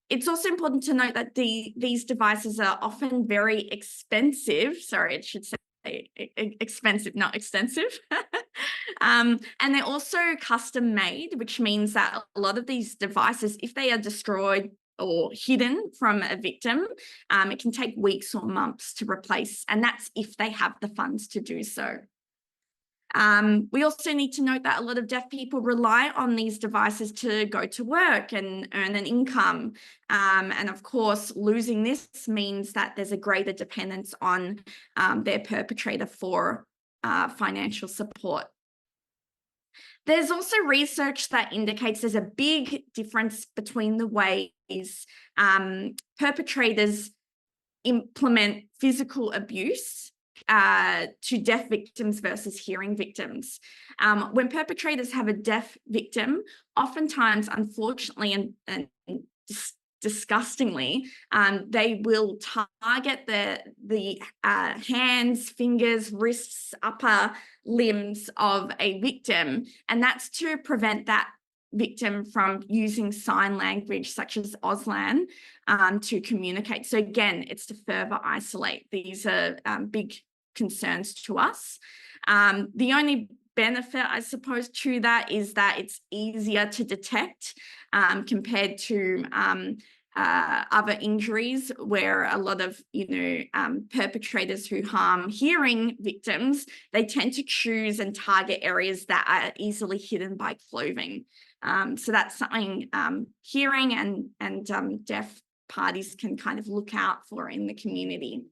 It's also important to note that these devices are often very expensive. Sorry, it should say expensive, not extensive. And they're also custom made, which means that a lot of these devices, if they are destroyed or hidden from a victim, it can take weeks or months to replace, and that's if they have the funds to do so. We also need to note that a lot of deaf people rely on these devices to go to work and earn an income. And of course, losing this means that there's a greater dependence on their perpetrator for financial support. There's also research that indicates there's a big difference between the ways perpetrators implement physical abuse to deaf victims versus hearing victims. When perpetrators have a deaf victim, oftentimes, unfortunately and disgustingly, they will target the hands, fingers, wrists, upper limbs of a victim, and that's to prevent that victim from using sign language such as Auslan to communicate. So again, it's to further isolate. These are big concerns to us. The only benefit, I suppose, to that is that it's easier to detect compared to other injuries where a lot of, perpetrators who harm hearing victims, they tend to choose and target areas that are easily hidden by clothing. So that's something hearing and deaf parties can kind of look out for in the community.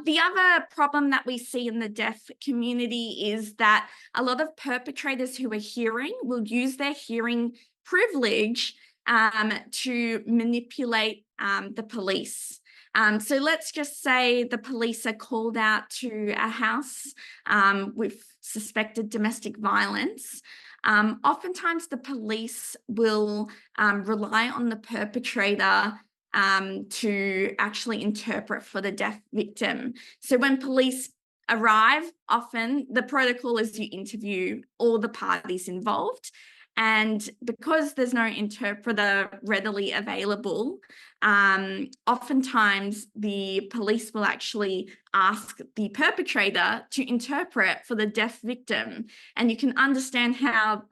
The other problem that we see in the deaf community is that a lot of perpetrators who are hearing will use their hearing privilege to manipulate the police. So let's just say the police are called out to a house with suspected domestic violence. Oftentimes the police will rely on the perpetrator to actually interpret for the deaf victim. So when police arrive, often the protocol is you interview all the parties involved. And because there's no interpreter readily available, oftentimes the police will actually ask the perpetrator to interpret for the deaf victim. And you can understand how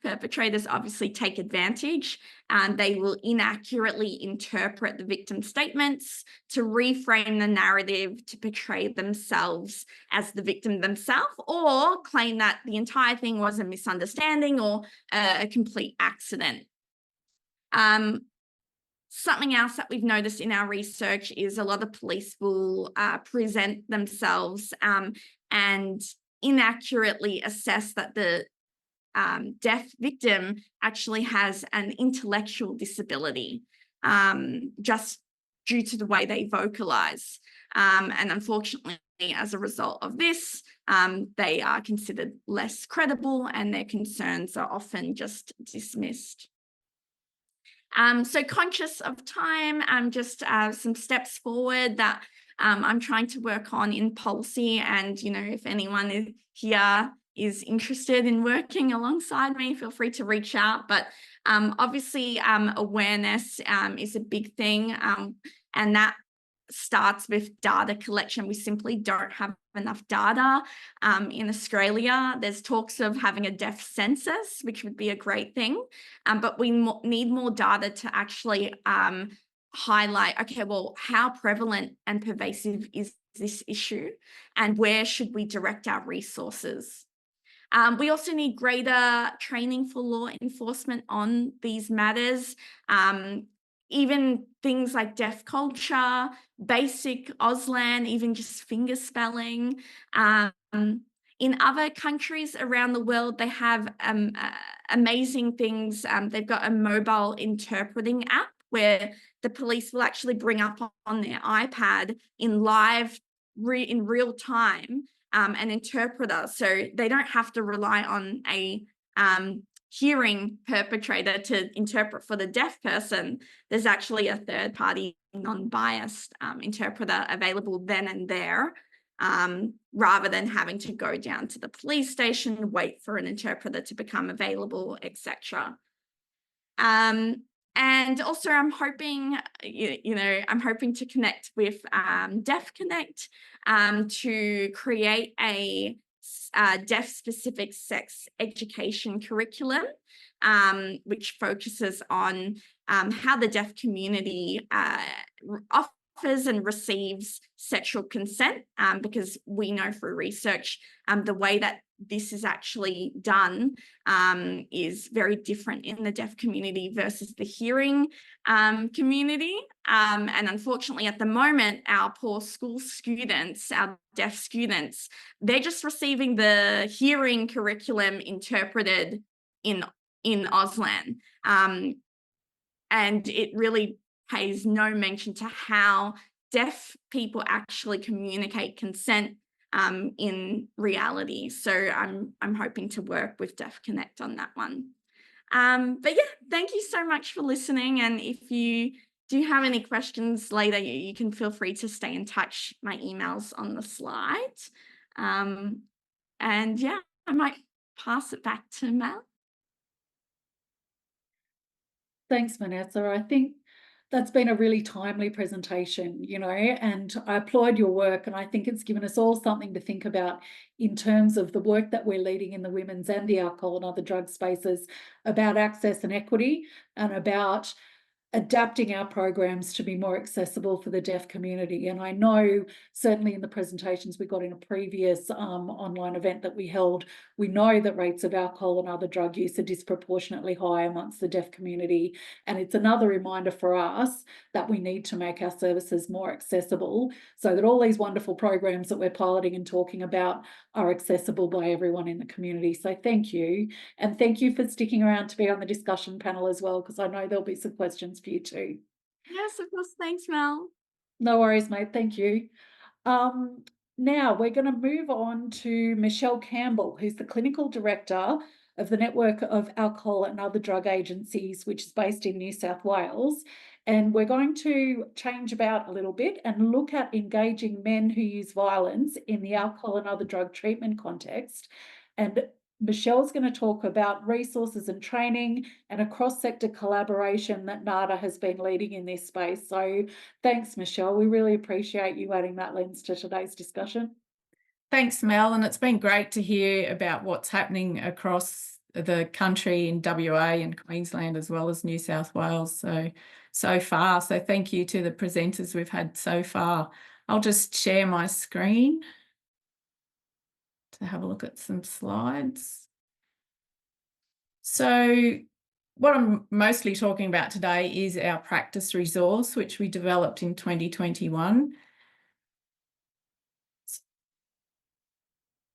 perpetrators obviously take advantage, and they will inaccurately interpret the victim's statements to reframe the narrative to portray themselves as the victim themselves, or claim that the entire thing was a misunderstanding or a complete accident. Something else that we've noticed in our research is a lot of police will present themselves and inaccurately assess that the deaf victim actually has an intellectual disability just due to the way they vocalize. And unfortunately, as a result of this, they are considered less credible and their concerns are often just dismissed. So conscious of time, just some steps forward that I'm trying to work on in policy. And, if anyone here is interested in working alongside me, feel free to reach out. But obviously, awareness is a big thing. And that starts with data collection. We simply don't have enough data in Australia. There's talks of having a deaf census, which would be a great thing, but we need more data to actually highlight, okay, well, how prevalent and pervasive is this issue and where should we direct our resources? We also need greater training for law enforcement on these matters. Even things like deaf culture, basic Auslan, even just finger spelling. In other countries around the world, they have amazing things. They've got a mobile interpreting app where the police will actually bring up on their iPad in real time an interpreter, so they don't have to rely on a hearing perpetrator to interpret for the deaf person. There's actually a third-party non-biased interpreter available then and there, rather than having to go down to the police station, wait for an interpreter to become available, etc. And also I'm hoping, I'm hoping to connect with Deaf Connect to create a deaf-specific sex education curriculum, which focuses on how the deaf community offers and receives sexual consent, because we know through research the way that this is actually done is very different in the deaf community versus the hearing community. And unfortunately, at the moment, our poor school students, our deaf students, they're just receiving the hearing curriculum interpreted in Auslan. And it really pays no mention to how deaf people actually communicate consent in reality. So I'm hoping to work with Deaf Connect on that one. But yeah, thank you so much for listening. And if you do have any questions later, you can feel free to stay in touch. My email's on the slide. And yeah, I might pass it back to Mel. Thanks, Vanessa. I think that's been a really timely presentation, and I applaud your work, and I think it's given us all something to think about in terms of the work that we're leading in the women's and the alcohol and other drug spaces about access and equity, and about adapting our programs to be more accessible for the deaf community. And I know certainly in the presentations we got in a previous online event that we held, we know that rates of alcohol and other drug use are disproportionately high amongst the deaf community. And it's another reminder for us that we need to make our services more accessible so that all these wonderful programs that we're piloting and talking about are accessible by everyone in the community. So thank you. And thank you for sticking around to be on the discussion panel as well, because I know there'll be some questions for you too. Yes, of course. Thanks, Mel. No worries, mate. Thank you. Now we're going to move on to Michele Campbell, who's the Clinical Director of the Network of Alcohol and Other Drug Agencies, which is based in New South Wales. And we're going to change about a little bit and look at engaging men who use violence in the alcohol and other drug treatment context. And Michelle's going to talk about resources and training and a cross-sector collaboration that NADA has been leading in this space. So thanks, Michele. We really appreciate you adding that lens to today's discussion. Thanks, Mel. And it's been great to hear about what's happening across the country in WA and Queensland as well as New South Wales so far. So thank you to the presenters we've had so far. I'll just share my screen to have a look at some slides. So what I'm mostly talking about today is our practice resource, which we developed in 2021.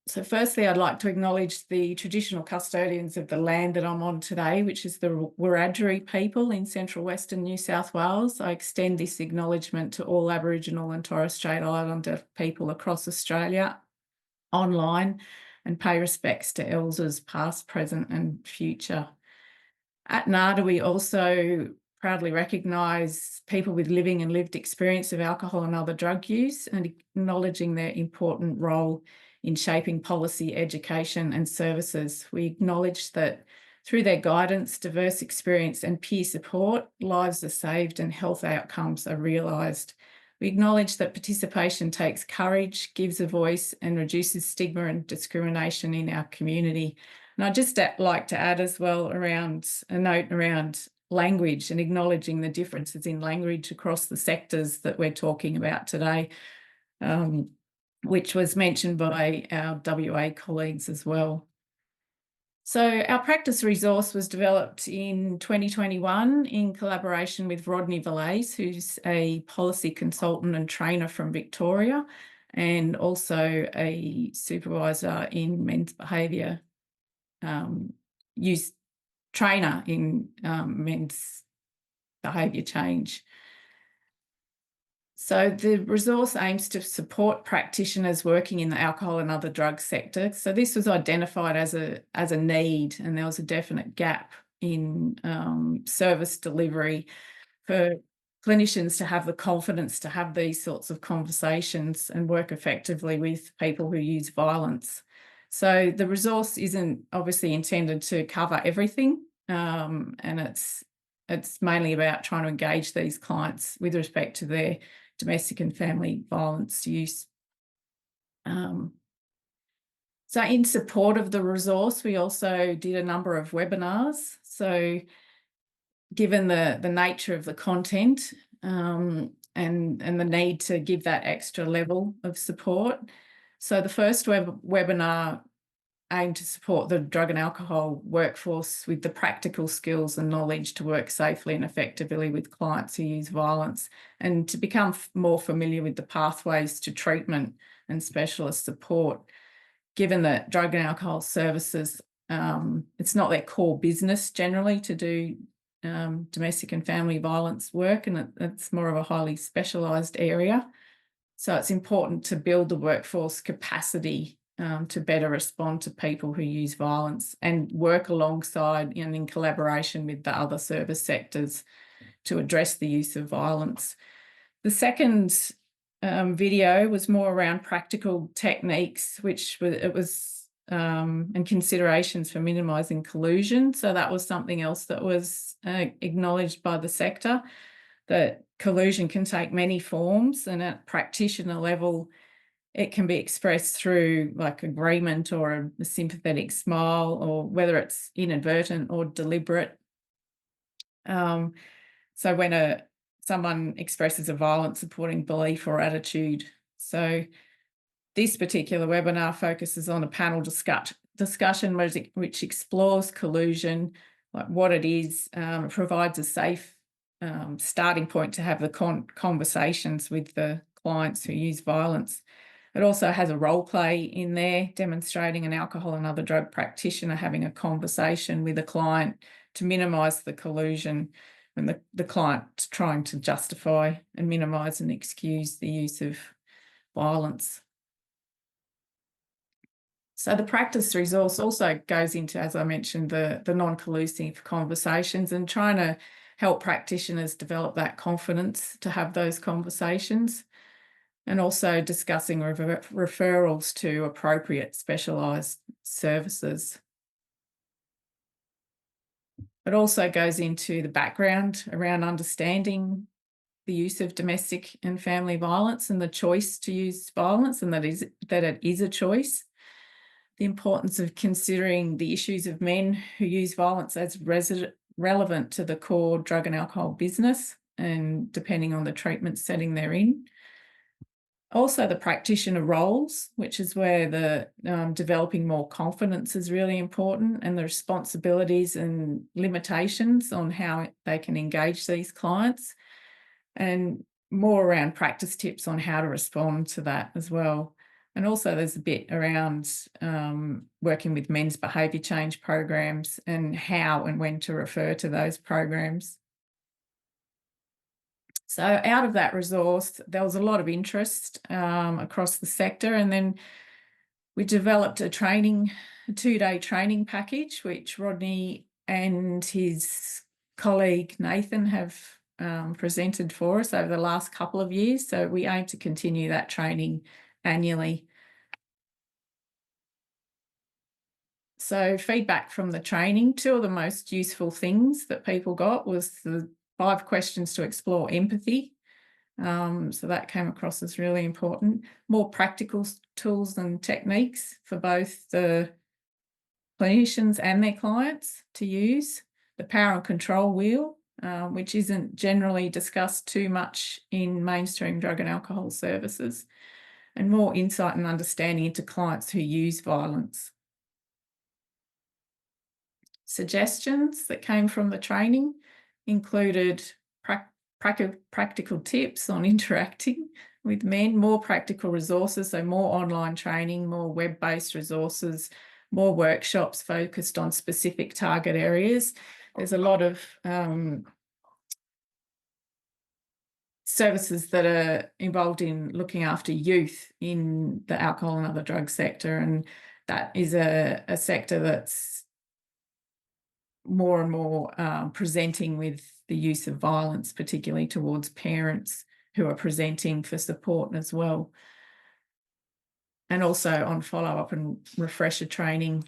So firstly, I'd like to acknowledge the traditional custodians of the land that I'm on today, which is the Wiradjuri people in central western New South Wales. I extend this acknowledgement to all Aboriginal and Torres Strait Islander people across Australia online, and pay respects to elders past, present and future. At NADA, we also proudly recognise people with living and lived experience of alcohol and other drug use, and acknowledging their important role in shaping policy, education and services. We acknowledge that through their guidance, diverse experience and peer support, lives are saved and health outcomes are realised. We acknowledge that participation takes courage, gives a voice and reduces stigma and discrimination in our community. And I'd just like to add as well around a note around language and acknowledging the differences in language across the sectors that we're talking about today, which was mentioned by our WA colleagues as well. So our practice resource was developed in 2021 in collaboration with Rodney Valais, who's a policy consultant and trainer from Victoria, and also a supervisor in men's behaviour use trainer in men's behaviour change. So the resource aims to support practitioners working in the alcohol and other drugs sector. So this was identified as a need, and there was a definite gap in service delivery for clinicians to have the confidence to have these sorts of conversations and work effectively with people who use violence. So the resource isn't obviously intended to cover everything, and it's mainly about trying to engage these clients with respect to their domestic and family violence use. So in support of the resource, we also did a number of webinars. So given the nature of the content and the need to give that extra level of support. So the first webinar aimed to support the drug and alcohol workforce with the practical skills and knowledge to work safely and effectively with clients who use violence, and to become more familiar with the pathways to treatment and specialist support, given that drug and alcohol services, it's not their core business generally to do domestic and family violence work, and it's more of a highly specialised area. So it's important to build the workforce capacity to better respond to people who use violence and work alongside and in collaboration with the other service sectors to address the use of violence. The second video was more around practical techniques, and considerations for minimising collusion. So that was something else that was acknowledged by the sector, that collusion can take many forms, and at practitioner level, it can be expressed through like agreement or a sympathetic smile, or whether it's inadvertent or deliberate. So when someone expresses a violence supporting belief or attitude. So this particular webinar focuses on a panel discussion which explores collusion, like what it is. It provides a safe starting point to have the conversations with the clients who use violence. It also has a role play in there demonstrating an alcohol and other drug practitioner having a conversation with a client to minimise the collusion when the client's trying to justify and minimise and excuse the use of violence. So the practice resource also goes into, as I mentioned, the non-collusive conversations and trying to help practitioners develop that confidence to have those conversations, and also discussing referrals to appropriate specialised services. It also goes into the background around understanding the use of domestic and family violence and the choice to use violence, and that it is a choice. The importance of considering the issues of men who use violence as relevant to the core drug and alcohol business, and depending on the treatment setting they're in. Also the practitioner roles, which is where the developing more confidence is really important, and the responsibilities and limitations on how they can engage these clients, and more around practice tips on how to respond to that as well. And also there's a bit around working with men's behaviour change programs and how and when to refer to those programs. So out of that resource, there was a lot of interest across the sector, and then we developed a 2-day training package, which Rodney and his colleague Nathan have presented for us over the last couple of years. So we aim to continue that training annually. So feedback from the training, 2 of the most useful things that people got was the 5 questions to explore empathy. So that came across as really important. More practical tools and techniques for both the clinicians and their clients to use. The power and control wheel, which isn't generally discussed too much in mainstream drug and alcohol services. And more insight and understanding into clients who use violence. Suggestions that came from the training included practical tips on interacting with men, more practical resources, so more online training, more web-based resources, more workshops focused on specific target areas. There's a lot of services that are involved in looking after youth in the alcohol and other drug sector, and that is a sector that's more and more presenting with the use of violence, particularly towards parents who are presenting for support as well. And also on follow-up and refresher training.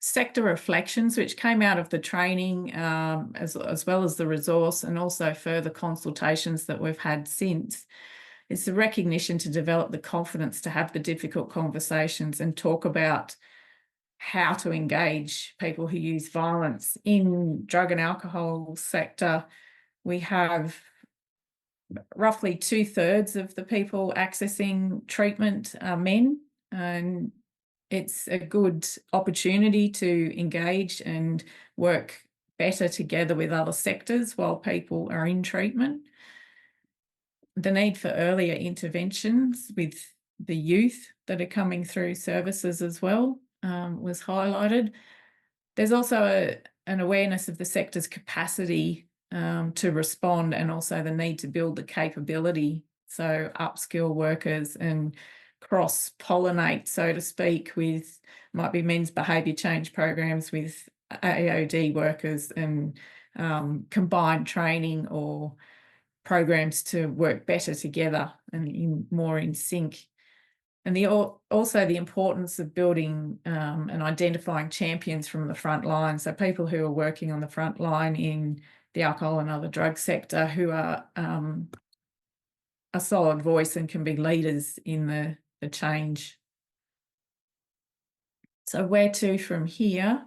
Sector reflections, which came out of the training as well as the resource, and also further consultations that we've had since. It's the recognition to develop the confidence to have the difficult conversations and talk about how to engage people who use violence. In drug and alcohol sector, we have roughly 2/3 of the people accessing treatment are men, and it's a good opportunity to engage and work better together with other sectors while people are in treatment. The need for earlier interventions with the youth that are coming through services as well was highlighted. There's also an awareness of the sector's capacity to respond, and also the need to build the capability, so upskill workers and cross-pollinate, so to speak, with might be men's behaviour change programs with AOD workers, and combined training or programs to work better together and more in sync. And also the importance of building and identifying champions from the front line, so people who are working on the front line in the alcohol and other drug sector who are a solid voice and can be leaders in the change. So where to from here?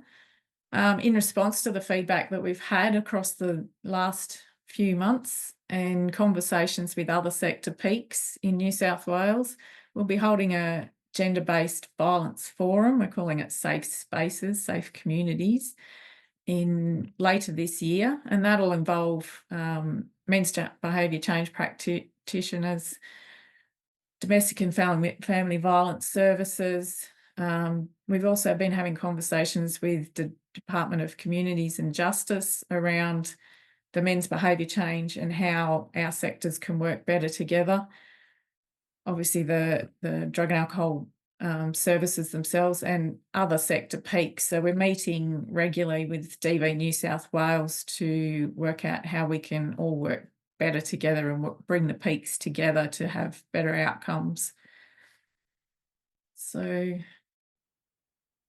In response to the feedback that we've had across the last few months and conversations with other sector peaks in New South Wales, we'll be holding a gender-based violence forum. We're calling it Safe Spaces, Safe Communities, in later this year, and that'll involve men's behaviour change practitioners, domestic and family violence services. We've also been having conversations with the Department of Communities and Justice around the men's behaviour change and how our sectors can work better together. Obviously, the drug and alcohol services themselves and other sector peaks. So we're meeting regularly with DV New South Wales to work out how we can all work better together and bring the peaks together to have better outcomes. So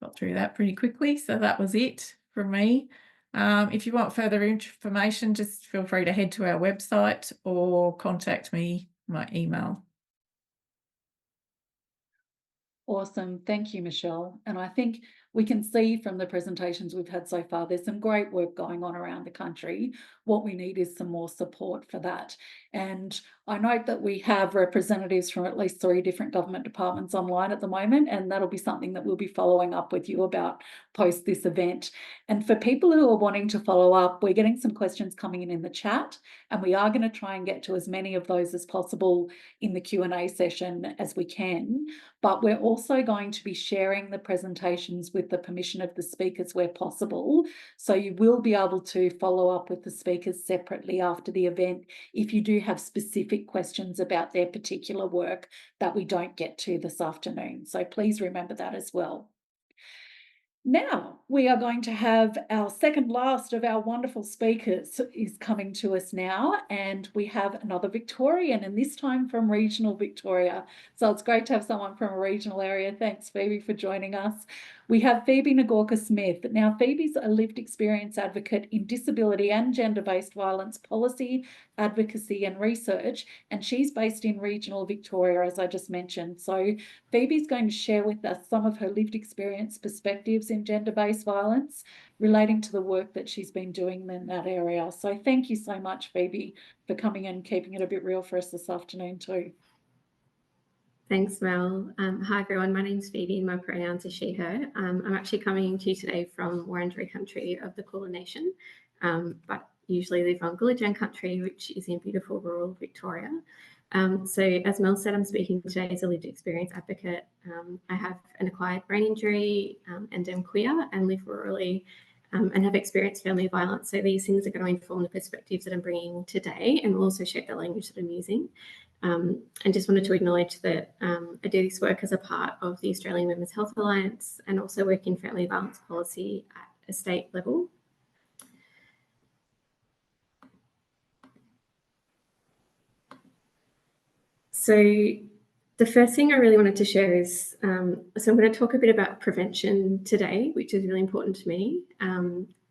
got through that pretty quickly. So that was it from me. If you want further information, just feel free to head to our website or contact me, my email. Awesome. Thank you, Michele. And I think we can see from the presentations we've had so far, there's some great work going on around the country. What we need is some more support for that. And I note that we have representatives from at least 3 different government departments online at the moment, and that'll be something that we'll be following up with you about post this event. And for people who are wanting to follow up, we're getting some questions coming in the chat, and we are going to try and get to as many of those as possible in the Q&A session as we can. But we're also going to be sharing the presentations with the permission of the speakers where possible. So you will be able to follow up with the speakers separately after the event if you do have specific questions about their particular work that we don't get to this afternoon. So please remember that as well. Now we are going to have our second last of our wonderful speakers is coming to us now, and we have another Victorian, and this time from regional Victoria. So it's great to have someone from a regional area. Thanks, Phoebe, for joining us. We have Phoebe Nagorka-Smith. Now, Phoebe's a lived experience advocate in disability and gender-based violence policy, advocacy and research, and she's based in regional Victoria, as I just mentioned. So Phoebe's going to share with us some of her lived experience perspectives in gender-based violence relating to the work that she's been doing in that area. So thank you so much, Phoebe, for coming and keeping it a bit real for us this afternoon too. Thanks, Mel. Hi, everyone. My name's Phoebe and my pronouns are she, her. I'm actually coming to you today from Wurundjeri country of the Kulin Nation, but usually live on Gulidjan country, which is in beautiful rural Victoria. So as Mel said, I'm speaking today as a lived experience advocate. I have an acquired brain injury and am queer and live rurally and have experienced family violence. So these things are going to inform the perspectives that I'm bringing today, and will also shape the language that I'm using. And just wanted to acknowledge that I do this work as a part of the Australian Women's Health Alliance and also work in family violence policy at a state level. So the first thing I really wanted to share is, so I'm going to talk a bit about prevention today, which is really important to me.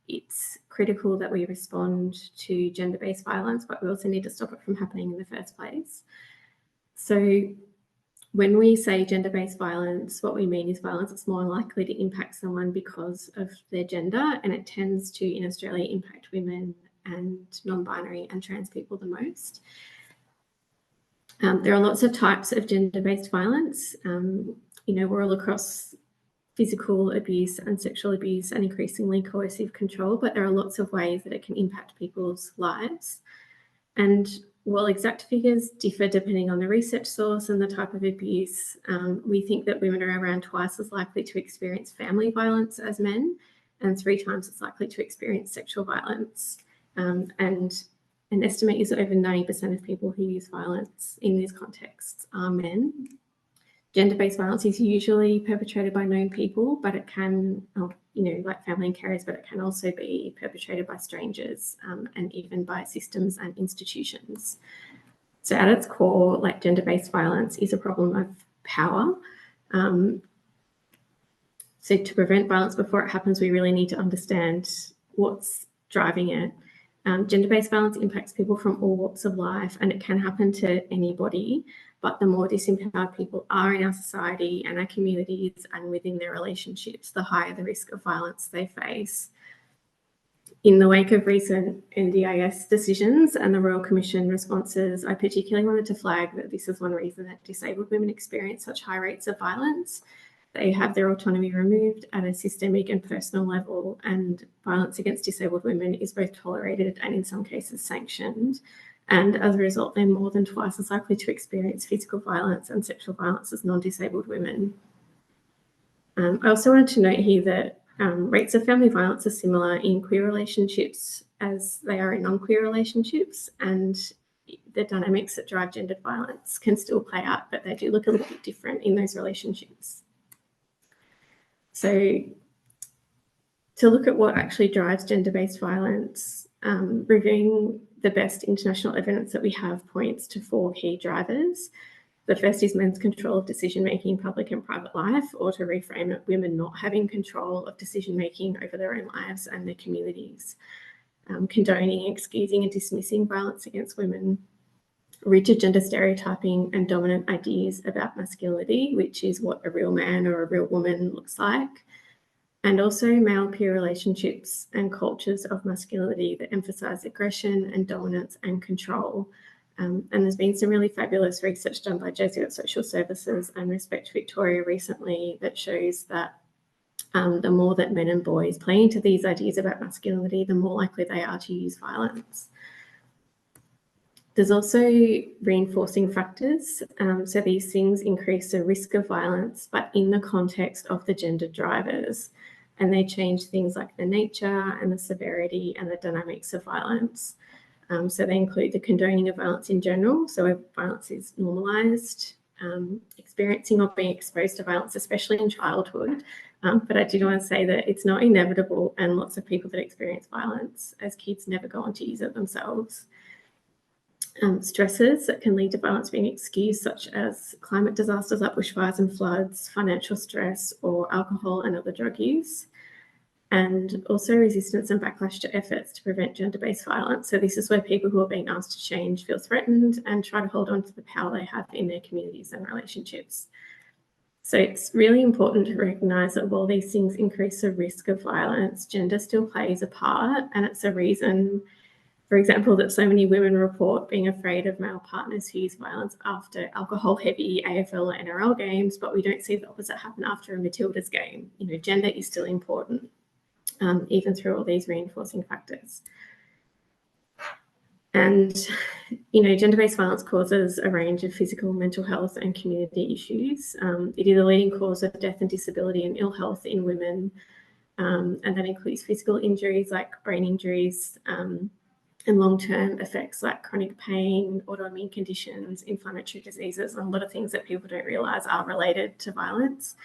It's critical that we respond to gender-based violence, but we also need to stop it from happening in the first place. So when we say gender-based violence, what we mean is violence that's more likely to impact someone because of their gender, and it tends to, in Australia, impact women and non-binary and trans people the most. There are lots of types of gender-based violence. We're all across physical abuse and sexual abuse and increasingly coercive control, but there are lots of ways that it can impact people's lives. And while exact figures differ depending on the research source and the type of abuse, we think that women are around twice as likely to experience family violence as men, and 3 times as likely to experience sexual violence. And an estimate is that over 90% of people who use violence in these contexts are men. Gender-based violence is usually perpetrated by known people, but it can, like family and carers, but it can also be perpetrated by strangers and even by systems and institutions. So at its core, like gender-based violence is a problem of power. So to prevent violence before it happens, we really need to understand what's driving it. Gender-based violence impacts people from all walks of life, and it can happen to anybody, but the more disempowered people are in our society and our communities and within their relationships, the higher the risk of violence they face. In the wake of recent NDIS decisions and the Royal Commission responses, I particularly wanted to flag that this is one reason that disabled women experience such high rates of violence. They have their autonomy removed at a systemic and personal level, and violence against disabled women is both tolerated and in some cases sanctioned. And as a result, they're more than twice as likely to experience physical violence and sexual violence as non-disabled women. I also wanted to note here that rates of family violence are similar in queer relationships as they are in non-queer relationships, and the dynamics that drive gendered violence can still play out, but they do look a little bit different in those relationships. So to look at what actually drives gender-based violence, reviewing the best international evidence that we have points to 4 key drivers. The first is men's control of decision-making in public and private life, or to reframe it, women not having control of decision-making over their own lives and their communities. Condoning, excusing and dismissing violence against women. Rigid gender stereotyping and dominant ideas about masculinity, which is what a real man or a real woman looks like. And also male peer relationships and cultures of masculinity that emphasise aggression and dominance and control. And there's been some really fabulous research done by Jesuit Social Services and Respect Victoria recently that shows that the more that men and boys play into these ideas about masculinity, the more likely they are to use violence. There's also reinforcing factors. So these things increase the risk of violence, but in the context of the gender drivers. And they change things like the nature and the severity and the dynamics of violence. So they include the condoning of violence in general. So if violence is normalised, experiencing or being exposed to violence, especially in childhood. But I did want to say that it's not inevitable, and lots of people that experience violence as kids never go on to use it themselves. Stresses that can lead to violence being excused, such as climate disasters like bushfires and floods, financial stress, or alcohol and other drug use. And also resistance and backlash to efforts to prevent gender-based violence. So this is where people who are being asked to change feel threatened and try to hold on to the power they have in their communities and relationships. So it's really important to recognise that while these things increase the risk of violence, gender still plays a part, and it's a reason, for example, that so many women report being afraid of male partners who use violence after alcohol-heavy AFL or NRL games, but we don't see the opposite happen after a Matildas game. Gender is still important, even through all these reinforcing factors. And, gender-based violence causes a range of physical, mental health and community issues. It is a leading cause of death and disability and ill health in women. And that includes physical injuries like brain injuries, and long-term effects like chronic pain, autoimmune conditions, inflammatory diseases, and a lot of things that people don't realise are related to violence.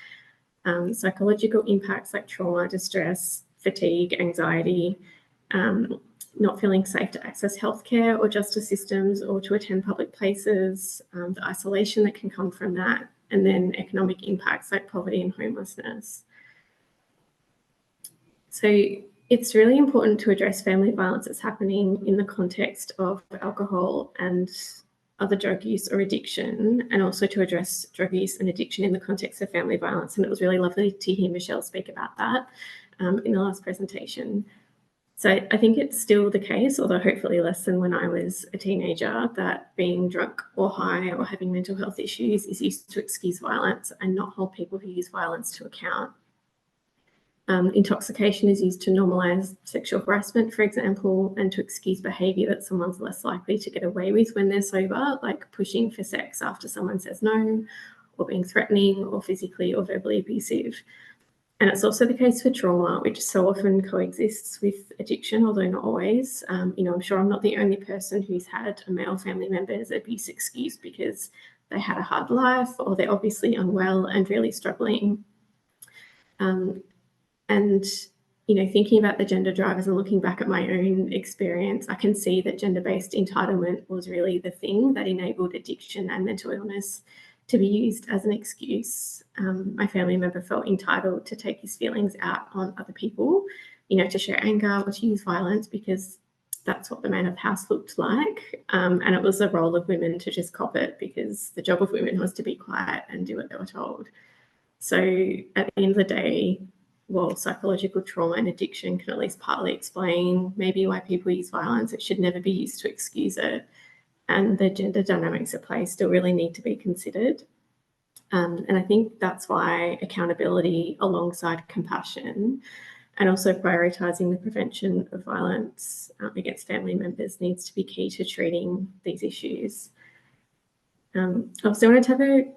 Psychological impacts like trauma, distress, fatigue, anxiety, not feeling safe to access healthcare or justice systems or to attend public places, the isolation that can come from that, and then economic impacts like poverty and homelessness. So it's really important to address family violence that's happening in the context of alcohol and other drug use or addiction, and also to address drug use and addiction in the context of family violence. And it was really lovely to hear Michele speak about that in the last presentation. So I think it's still the case, although hopefully less than when I was a teenager, that being drunk or high or having mental health issues is used to excuse violence and not hold people who use violence to account. Intoxication is used to normalise sexual harassment, for example, and to excuse behaviour that someone's less likely to get away with when they're sober, like pushing for sex after someone says no, or being threatening or physically or verbally abusive. And it's also the case for trauma, which so often coexists with addiction, although not always. I'm sure I'm not the only person who's had a male family member's abuse excused because they had a hard life or they're obviously unwell and really struggling. And, thinking about the gender drivers and looking back at my own experience, I can see that gender-based entitlement was really the thing that enabled addiction and mental illness to be used as an excuse. My family member felt entitled to take his feelings out on other people, to show anger or to use violence because that's what the man of the house looked like. And it was the role of women to just cop it because the job of women was to be quiet and do what they were told. So at the end of the day, well, psychological trauma and addiction can at least partly explain maybe why people use violence. It should never be used to excuse it. And the gender dynamics at play still really need to be considered. And I think that's why accountability alongside compassion and also prioritising the prevention of violence against family members needs to be key to treating these issues. I also wanted to have a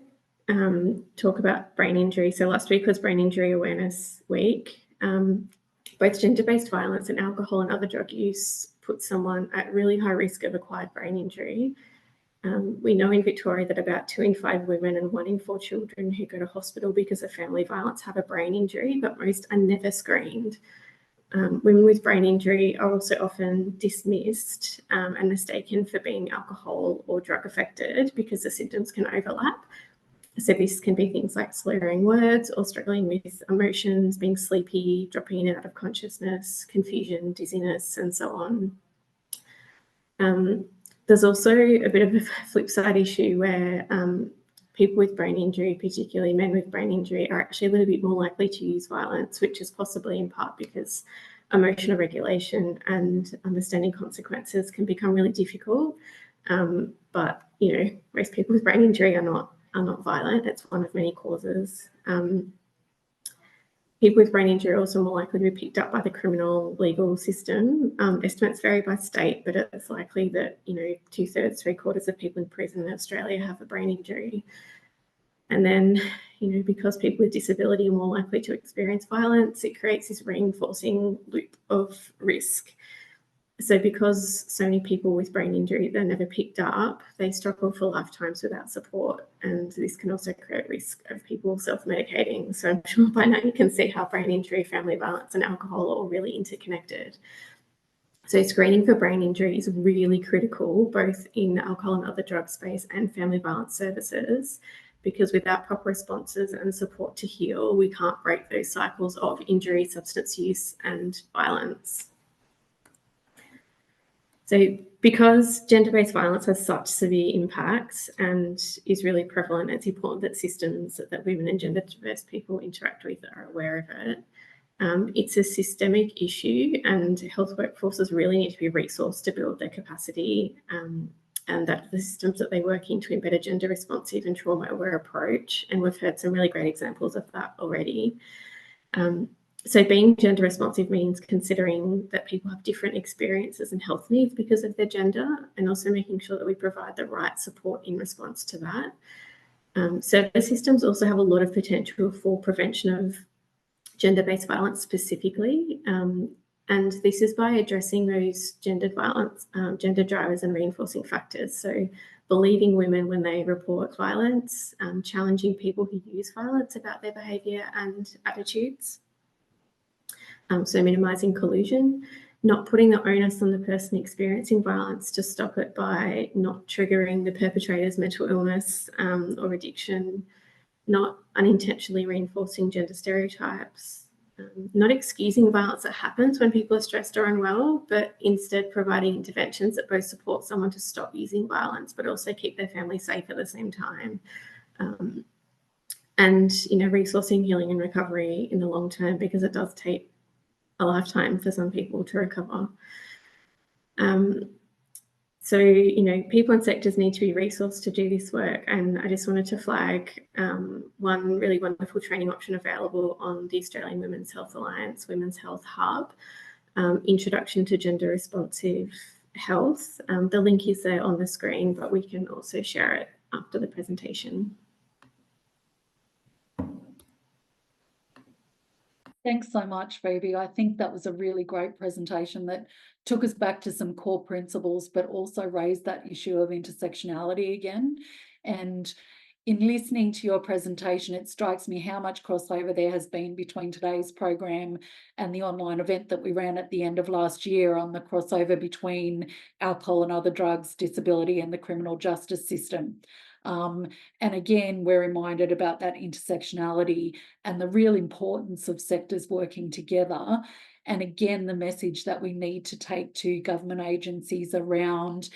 talk about brain injury. So last week was Brain Injury Awareness Week. Both gender-based violence and alcohol and other drug use put someone at really high risk of acquired brain injury. We know in Victoria that about 2 in 5 women and 1 in 4 children who go to hospital because of family violence have a brain injury, but most are never screened. Women with brain injury are also often dismissed and mistaken for being alcohol or drug affected because the symptoms can overlap. So this can be things like slurring words or struggling with emotions, being sleepy, dropping in and out of consciousness, confusion, dizziness, and so on. There's also a bit of a flip side issue where people with brain injury, particularly men with brain injury, are actually a little bit more likely to use violence, which is possibly in part because emotional regulation and understanding consequences can become really difficult. But, most people with brain injury are not violent. It's one of many causes. People with brain injury are also more likely to be picked up by the criminal legal system. Estimates vary by state, but it's likely that, 2/3, 3/4 of people in prison in Australia have a brain injury. And then, because people with disability are more likely to experience violence, it creates this reinforcing loop of risk. So because so many people with brain injury, they're never picked up, they struggle for lifetimes without support. And this can also create risk of people self-medicating. So I'm sure by now you can see how brain injury, family violence and alcohol are all really interconnected. So screening for brain injury is really critical, both in the alcohol and other drug space and family violence services, because without proper responses and support to heal, we can't break those cycles of injury, substance use and violence. So because gender-based violence has such severe impacts and is really prevalent, it's important that systems that women and gender diverse people interact with are aware of it. It's a systemic issue and health workforces really need to be resourced to build their capacity and that the systems that they work in to embed a gender responsive and trauma aware approach. And we've heard some really great examples of that already. So being gender responsive means considering that people have different experiences and health needs because of their gender, and also making sure that we provide the right support in response to that. Service systems also have a lot of potential for prevention of gender-based violence specifically, and this is by addressing those gendered violence, gender drivers and reinforcing factors. So believing women when they report violence, challenging people who use violence about their behaviour and attitudes. So minimising collusion, not putting the onus on the person experiencing violence to stop it by not triggering the perpetrator's mental illness or addiction, not unintentionally reinforcing gender stereotypes, not excusing violence that happens when people are stressed or unwell, but instead providing interventions that both support someone to stop using violence, but also keep their family safe at the same time. And, resourcing healing and recovery in the long term, because it does take a lifetime for some people to recover. So, people and sectors need to be resourced to do this work. And I just wanted to flag one really wonderful training option available on the Australian Women's Health Alliance Women's Health Hub, Introduction to Gender Responsive Health. The link is there on the screen, but we can also share it after the presentation. Thanks so much, Phoebe. I think that was a really great presentation that took us back to some core principles, but also raised that issue of intersectionality again. And in listening to your presentation, it strikes me how much crossover there has been between today's program and the online event that we ran at the end of last year on the crossover between alcohol and other drugs, disability, and the criminal justice system. And again, we're reminded about that intersectionality and the real importance of sectors working together. And again, the message that we need to take to government agencies around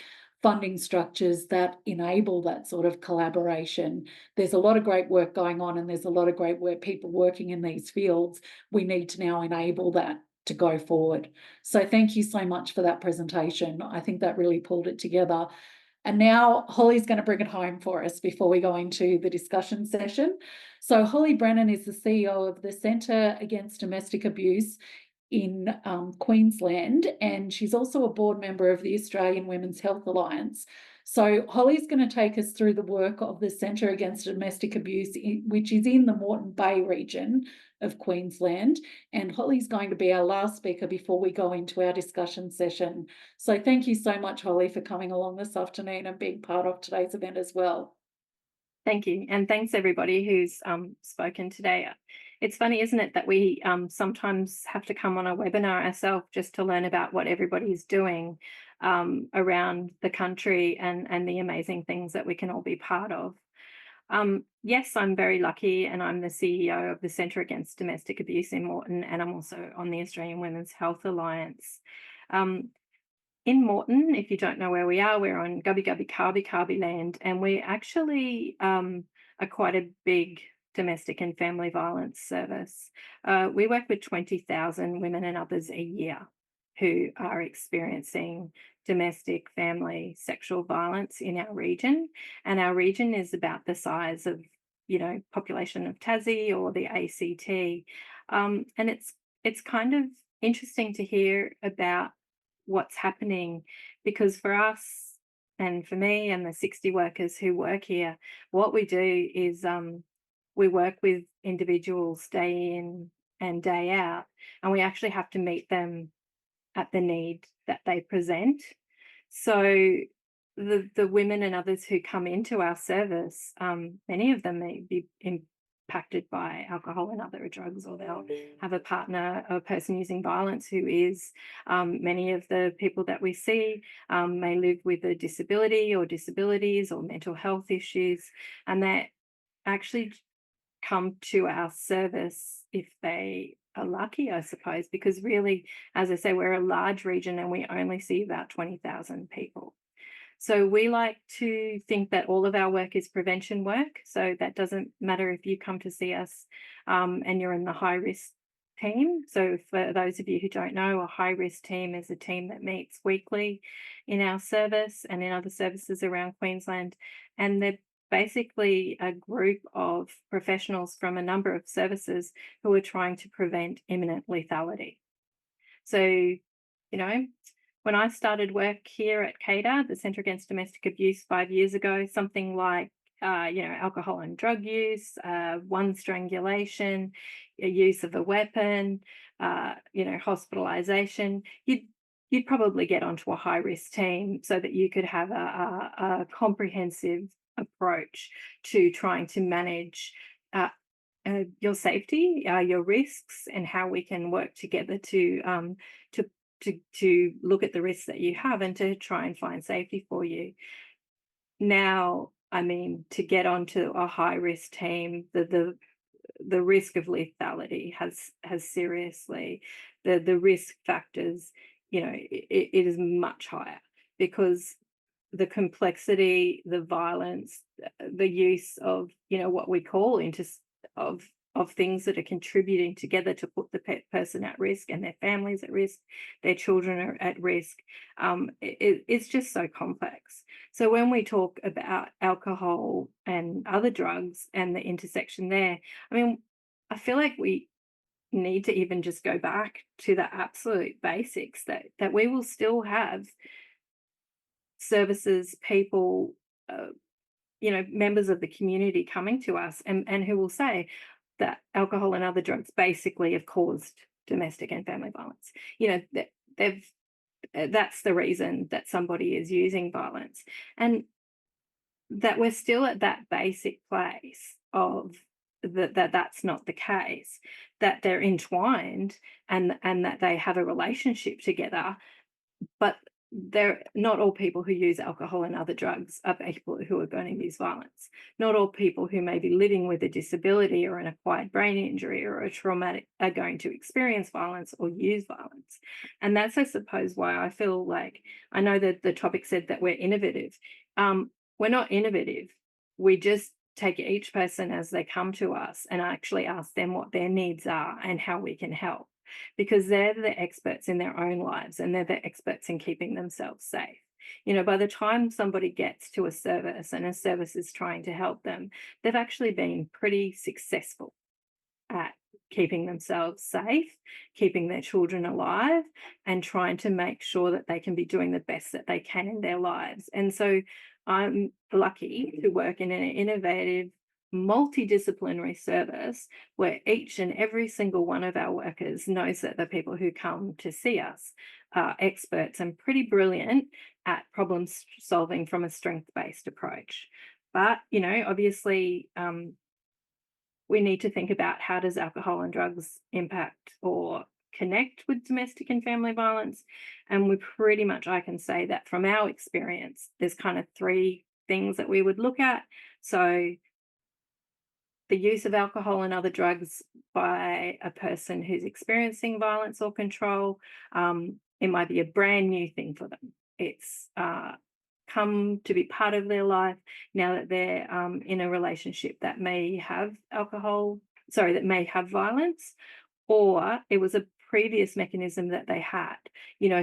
funding structures that enable that sort of collaboration. There's a lot of great work going on, and there's a lot of great work, people working in these fields. We need to now enable that to go forward. So thank you so much for that presentation. I think that really pulled it together. And now Holly's going to bring it home for us before we go into the discussion session. So Holly Brennan is the CEO of the Centre Against Domestic Abuse in Queensland, and she's also a board member of the Australian Women's Health Alliance. So Holly's going to take us through the work of the Centre Against Domestic Abuse, which is in the Moreton Bay region of Queensland. And Holly's going to be our last speaker before we go into our discussion session. So thank you so much, Holly, for coming along this afternoon and being part of today's event as well. Thank you. And thanks everybody who's spoken today. It's funny, isn't it, that we sometimes have to come on a webinar ourselves just to learn about what everybody's doing around the country and the amazing things that we can all be part of. Yes, I'm very lucky, and I'm the CEO of the Centre Against Domestic Abuse in Moreton, and I'm also on the Australian Women's Health Alliance. In Moreton, if you don't know where we are, we're on Gubbi Kabi land, and we actually are quite a big domestic and family violence service. We work with 20,000 women and others a year who are experiencing domestic, family, sexual violence in our region. And our region is about the size of, population of Tassie or the ACT. And it's kind of interesting to hear about what's happening, because for us and for me and the 60 workers who work here, what we do is we work with individuals day in and day out, and we actually have to meet them at the need that they present. So the women and others who come into our service, many of them may be impacted by alcohol and other drugs, or they'll have a partner, a person using violence who is. Many of the people that we see may live with a disability or disabilities or mental health issues, and they actually come to our service if they are lucky, I suppose, because really, as I say, we're a large region and we only see about 20,000 people. So we like to think that all of our work is prevention work. So that doesn't matter if you come to see us and you're in the high risk team. So for those of you who don't know, a high risk team is a team that meets weekly in our service and in other services around Queensland. And basically a group of professionals from a number of services who are trying to prevent imminent lethality. So, you know, when I started work here at CADA, the Centre Against Domestic Abuse 5 years ago, something like alcohol and drug use, one strangulation, use of a weapon, hospitalisation, you'd probably get onto a high risk team so that you could have a comprehensive approach to trying to manage your safety, your risks, and how we can work together to look at the risks that you have and to try and find safety for you. Now, I mean, to get onto a high risk team, the risk of lethality has seriously, the risk factors, it is much higher, because the complexity, the violence, the use of, what we call of things that are contributing together to put the person at risk and their families at risk, their children are at risk. It's just so complex. So when we talk about alcohol and other drugs and the intersection there, I mean, I feel like we need to even just go back to the absolute basics, that we will still have services, people, members of the community coming to us and who will say that alcohol and other drugs basically have caused domestic and family violence. That's the reason that somebody is using violence, and that we're still at that basic place of that's not the case, that they're entwined and that they have a relationship together, but they're not all people who use alcohol and other drugs are people who are going to use violence. Not all people who may be living with a disability or an acquired brain injury or a traumatic are going to experience violence or use violence. And that's, I suppose, why I feel like, I know that the topic said that we're innovative. We're not innovative. We just take each person as they come to us and actually ask them what their needs are and how we can help, because they're the experts in their own lives and they're the experts in keeping themselves safe. By the time somebody gets to a service and a service is trying to help them, they've actually been pretty successful at keeping themselves safe, keeping their children alive, and trying to make sure that they can be doing the best that they can in their lives. And so I'm lucky to work in an innovative, multidisciplinary service where each and every single one of our workers knows that the people who come to see us are experts and pretty brilliant at problem solving from a strength-based approach. But, obviously, we need to think about, how does alcohol and drugs impact or connect with domestic and family violence? And we pretty much, I can say that from our experience, there's kind of 3 things that we would look at. So the use of alcohol and other drugs by a person who's experiencing violence or control, it might be a brand new thing for them. It's come to be part of their life now that they're in a relationship that may have that may have violence, or it was a previous mechanism that they had,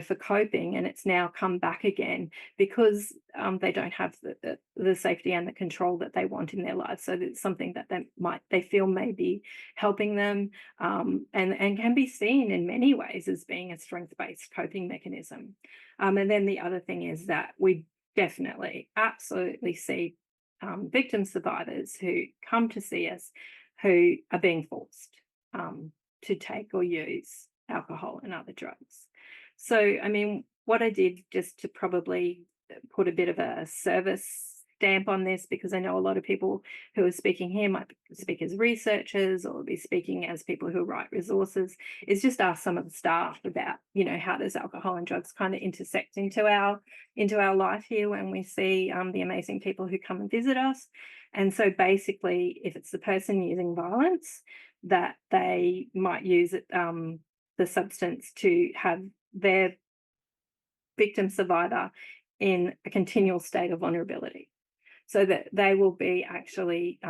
for coping, and it's now come back again because they don't have the safety and the control that they want in their lives. So it's something that they feel may be helping them, and can be seen in many ways as being a strength-based coping mechanism. And then the other thing is that we definitely, absolutely see victim survivors who come to see us who are being forced to take or use alcohol and other drugs. So, I mean, what I did, just to probably put a bit of a service stamp on this, because I know a lot of people who are speaking here might speak as researchers or be speaking as people who write resources, is just ask some of the staff about, how does alcohol and drugs kind of intersect into our life here when we see the amazing people who come and visit us. And so basically, if it's the person using violence, that they might use it, the substance, to have their victim survivor in a continual state of vulnerability, so that they will be actually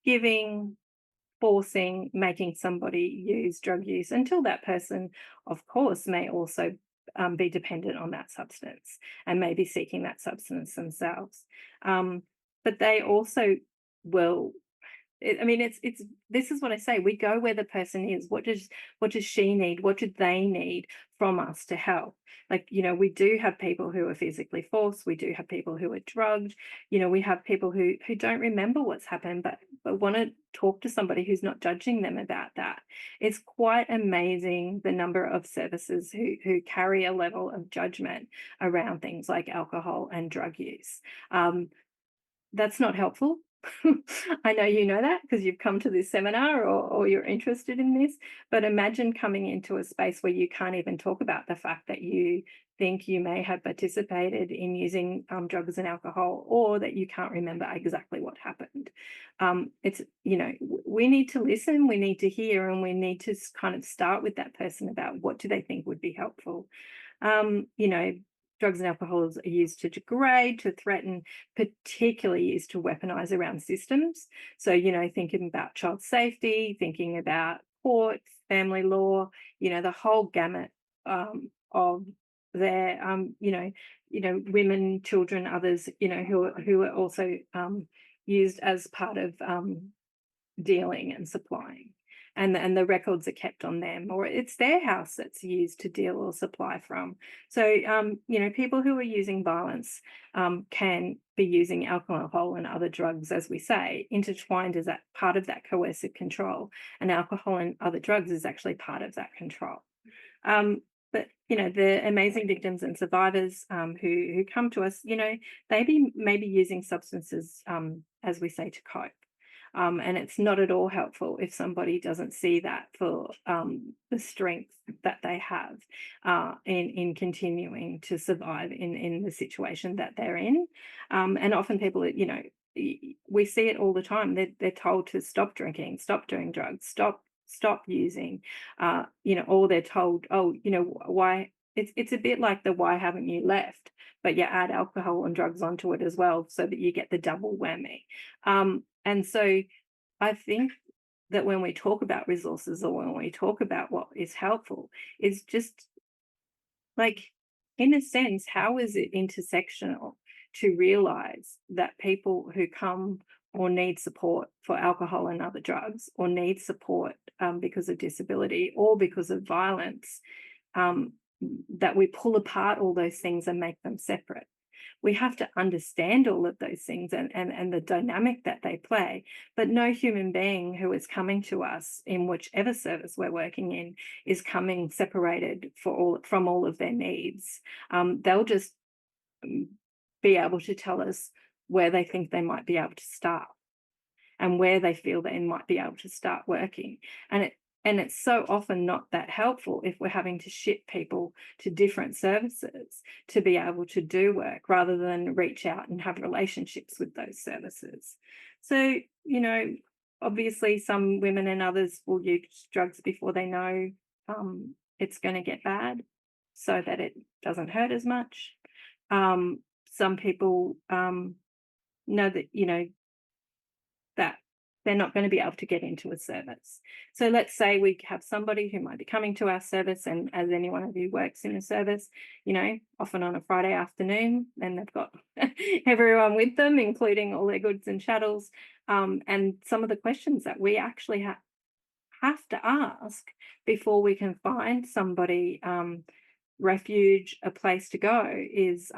giving, forcing, making somebody use drug use until that person, of course, may also be dependent on that substance and may be seeking that substance themselves. but they also will. I mean, it's this is what I say. We go where the person is. What does she need? What do they need from us to help? Like, you know, we do have people who are physically forced. We do have people who are drugged. You know, we have people who don't remember what's happened, but want to talk to somebody who's not judging them about that. It's quite amazing the number of services who carry a level of judgment around things like alcohol and drug use. That's not helpful. I know you know that because you've come to this seminar or you're interested in this, but imagine coming into a space where you can't even talk about the fact that you think you may have participated in using drugs and alcohol, or that you can't remember exactly what happened. It's, you know, we need to listen, we need to hear, and we need to kind of start with that person about what do they think would be helpful. You know, drugs and alcohols are used to degrade, to threaten, particularly used to weaponize around systems. So, you know, thinking about child safety, thinking about courts, family law, you know, the whole gamut of their, you know, women, children, others, you know, who are also used as part of dealing and supplying. And the records are kept on them, or it's their house that's used to deal or supply from. So, you know, people who are using violence can be using alcohol and other drugs, as we say, intertwined as that part of that coercive control. And alcohol and other drugs is actually part of that control. But, you know, the amazing victims and survivors who come to us, you know, they may be using substances, as we say, to cope. And it's not at all helpful if somebody doesn't see that for the strength that they have in continuing to survive in the situation that they're in. And often people, you know, we see it all the time. They're told to stop drinking, stop doing drugs, stop using, you know, or they're told, oh, you know, why? It's a bit like the why haven't you left, but you add alcohol and drugs onto it as well, so that you get the double whammy. And so I think that when we talk about resources, or when we talk about what is helpful, is just like, in a sense, how is it intersectional to realize that people who come or need support for alcohol and other drugs, or need support because of disability or because of violence, that we pull apart all those things and make them separate. We have to understand all of those things and the dynamic that they play. But no human being who is coming to us in whichever service we're working in is coming separated from all of their needs. They'll just be able to tell us where they think they might be able to start, and where they feel they might be able to start working. And it's so often not that helpful if we're having to ship people to different services to be able to do work, rather than reach out and have relationships with those services. So, you know, obviously some women and others will use drugs before they know it's going to get bad, so that it doesn't hurt as much. Some people know that, you know, that they're not going to be able to get into a service. So let's say we have somebody who might be coming to our service, and as any one of you works in a service, you know, often on a Friday afternoon, and they've got everyone with them, including all their goods and chattels. And some of the questions that we actually have to ask before we can find somebody refuge, a place to go, is,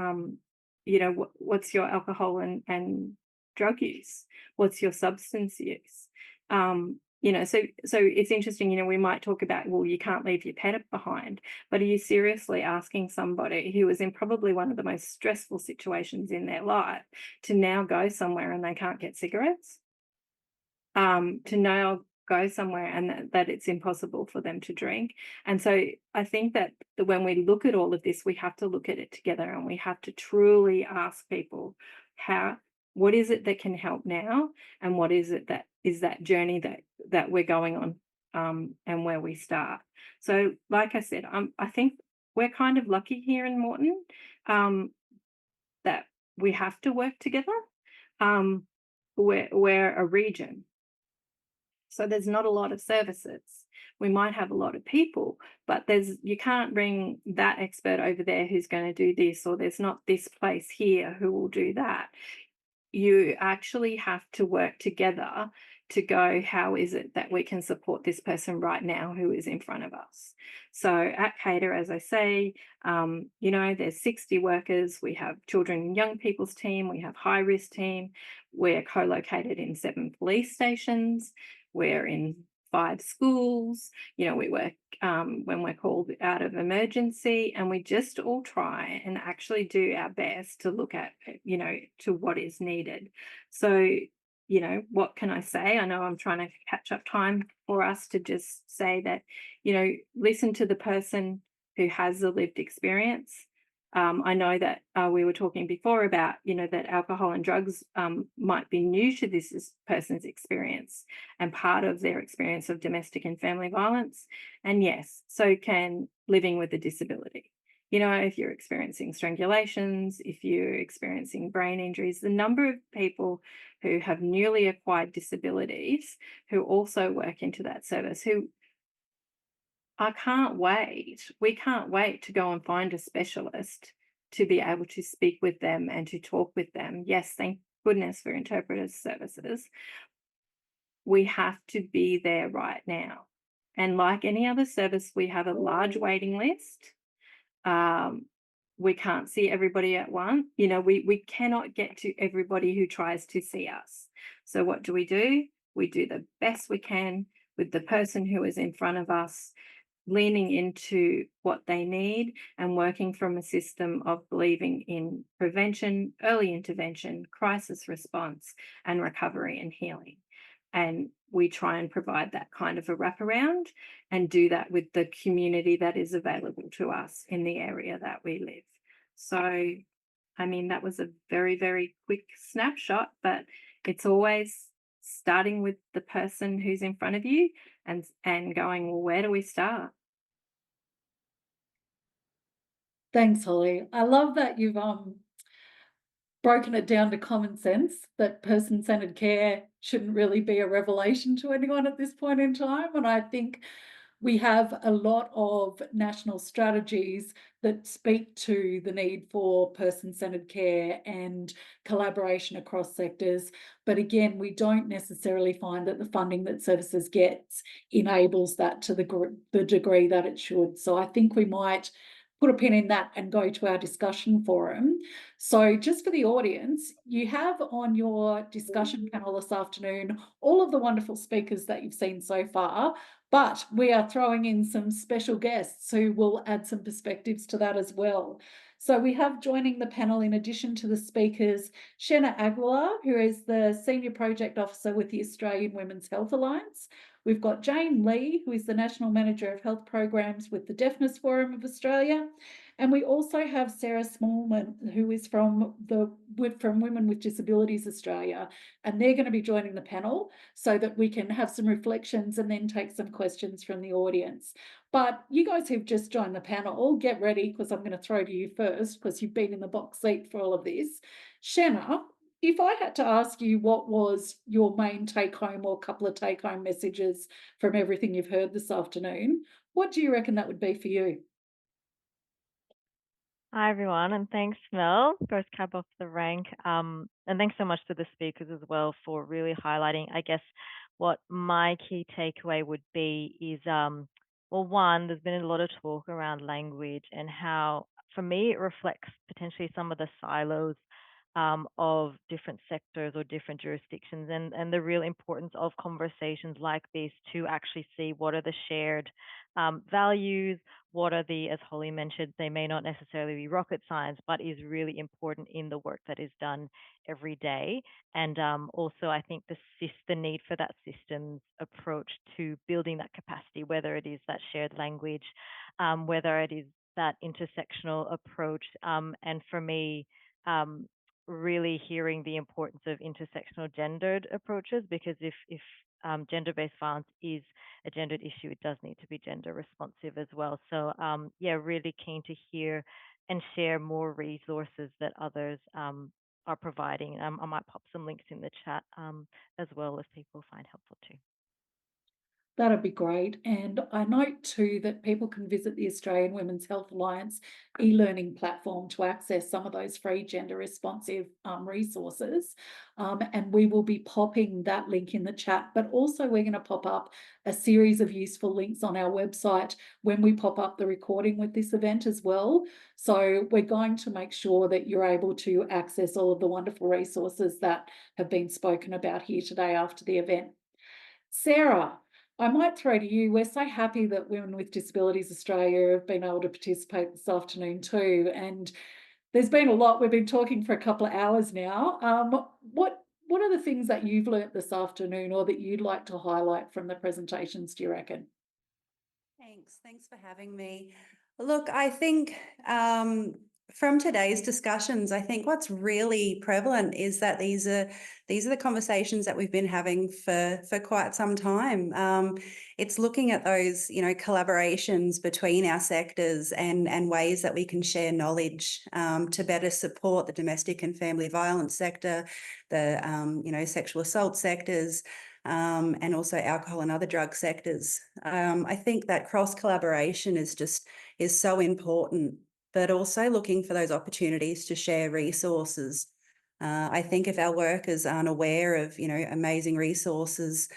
you know, what's your alcohol and drug use? What's your substance use? You know, so it's interesting, you know, we might talk about, well, you can't leave your pet behind, but are you seriously asking somebody who is in probably one of the most stressful situations in their life to now go somewhere and they can't get cigarettes? To now go somewhere and that it's impossible for them to drink. And so I think that when we look at all of this, we have to look at it together, and we have to truly ask people, what is it that can help now, and what is it that is that journey that we're going on, and where we start. So like I said, I think we're kind of lucky here in Moreton that we have to work together. We're a region, so there's not a lot of services. We might have a lot of people, but you can't bring that expert over there who's going to do this, or there's not this place here who will do that. you actually have to work together to go, how is it that we can support this person right now who is in front of us? So at CADA, as I say, you know, there's 60 workers. We have children and young people's team. We have high risk team. We're co-located in 7 police stations. We're in 5 schools. You know, we work when we're called out of emergency, and we just all try and actually do our best to look at, you know, to what is needed. So, you know, what can I say? I know I'm trying to catch up time for us to just say that, you know, listen to the person who has the lived experience. I know that we were talking before about, you know, that alcohol and drugs might be new to this person's experience and part of their experience of domestic and family violence. And yes, so can living with a disability. You know, if you're experiencing strangulations, if you're experiencing brain injuries, the number of people who have newly acquired disabilities who also work into that service, who I can't wait. We can't wait to go and find a specialist to be able to speak with them and to talk with them. Yes, thank goodness for interpreters services. We have to be there right now. And like any other service, we have a large waiting list. We can't see everybody at once. You know, we cannot get to everybody who tries to see us. So what do? We do the best we can with the person who is in front of us, leaning into what they need and working from a system of believing in prevention, early intervention, crisis response, and recovery and healing. And we try and provide that kind of a wraparound and do that with the community that is available to us in the area that we live. So, I mean, that was a very, very quick snapshot, but it's always starting with the person who's in front of you and going, well, where do we start? Thanks, Holly. I love that you've broken it down to common sense, that person-centered care shouldn't really be a revelation to anyone at this point in time. And I think we have a lot of national strategies that speak to the need for person-centered care and collaboration across sectors. But again, we don't necessarily find that the funding that services gets enables that to the degree that it should. So I think we might put a pin in that and go to our discussion forum. So just for the audience, you have on your discussion panel this afternoon all of the wonderful speakers that you've seen so far, but we are throwing in some special guests who will add some perspectives to that as well. So we have joining the panel, in addition to the speakers, Shenna Aguilar, who is the Senior Project Officer with the Australian Women's Health Alliance. We've got Jane Lee, who is the National Manager of Health Programs with the Deafness Forum of Australia. And we also have Sarah Smallman, who is from Women with Disabilities Australia. And they're going to be joining the panel so that we can have some reflections and then take some questions from the audience. But you guys who've just joined the panel, get ready, because I'm going to throw to you first, because you've been in the box seat for all of this. Shenna, if I had to ask you what was your main take-home or couple of take-home messages from everything you've heard this afternoon, what do you reckon that would be for you? Hi, everyone, and thanks, Mel, first cab off the rank. And thanks so much to the speakers as well for really highlighting, I guess, what my key takeaway would be is, well, one, there's been a lot of talk around language and how, for me, it reflects potentially some of the silos of different sectors or different jurisdictions, and the real importance of conversations like this to actually see what are the shared values, what are the, as Holly mentioned, they may not necessarily be rocket science, but is really important in the work that is done every day. And also, I think the need for that systems approach to building that capacity, whether it is that shared language, whether it is that intersectional approach. And for me, really hearing the importance of intersectional gendered approaches, because if gender-based violence is a gendered issue, it does need to be gender responsive as well. So yeah, really keen to hear and share more resources that others are providing. I might pop some links in the chat as well if people find helpful too. That'd be great. And I note too that people can visit the Australian Women's Health Alliance e-learning platform to access some of those free gender responsive resources. And we will be popping that link in the chat, but also we're going to pop up a series of useful links on our website when we pop up the recording with this event as well. So we're going to make sure that you're able to access all of the wonderful resources that have been spoken about here today after the event. Sarah, I might throw to you. We're so happy that Women with Disabilities Australia have been able to participate this afternoon too. And there's been a lot. We've been talking for a couple of hours now. What are the things that you've learnt this afternoon or that you'd like to highlight from the presentations, do you reckon? Thanks for having me. Look, I think from today's discussions, I think what's really prevalent is that these are the conversations that we've been having for quite some time. It's looking at those, collaborations between our sectors and ways that we can share knowledge to better support the domestic and family violence sector, the sexual assault sectors, and also alcohol and other drug sectors. I think that cross collaboration is so important, but also looking for those opportunities to share resources. I think if our workers aren't aware of, amazing resources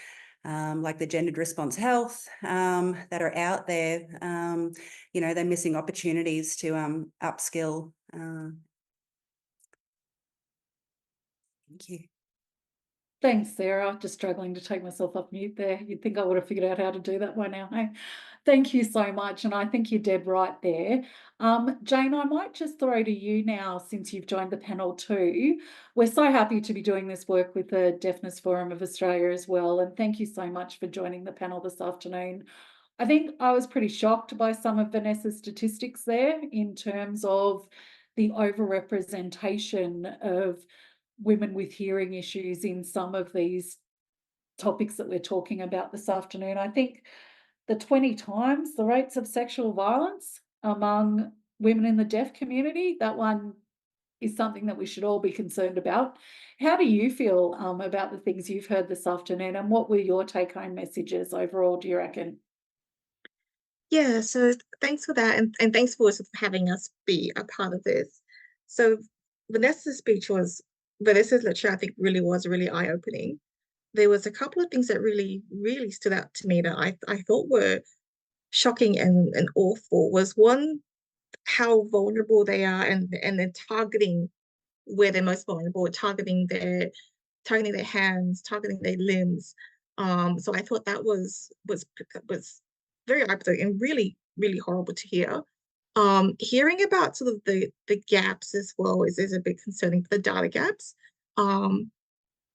like the Gendered Response Health that are out there, they're missing opportunities to upskill. Thank you. Thanks, Sarah. Just struggling to take myself off mute there. You'd think I would have figured out how to do that by now. Hey? Thank you so much. And I think you're dead right there. Jane, I might just throw to you now since you've joined the panel too. We're so happy to be doing this work with the Deafness Forum of Australia as well. And thank you so much for joining the panel this afternoon. I think I was pretty shocked by some of Vanessa's statistics there in terms of the overrepresentation of women with hearing issues in some of these topics that we're talking about this afternoon. I think the 20 times the rates of sexual violence among women in the deaf community, that one is something that we should all be concerned about. How do you feel about the things you've heard this afternoon, and what were your take-home messages overall, do you reckon? Yeah, so thanks for that, and thanks for having us be a part of this. So Vanessa's lecture, I think, really was really eye-opening. There was a couple of things that really, really stood out to me that I thought were shocking and awful. Was one, how vulnerable they are, and then targeting where they're most vulnerable, targeting their hands, targeting their limbs. So I thought that was very eye-opening and really, really horrible to hear. Hearing about sort of the gaps as well is a bit concerning, the data gaps,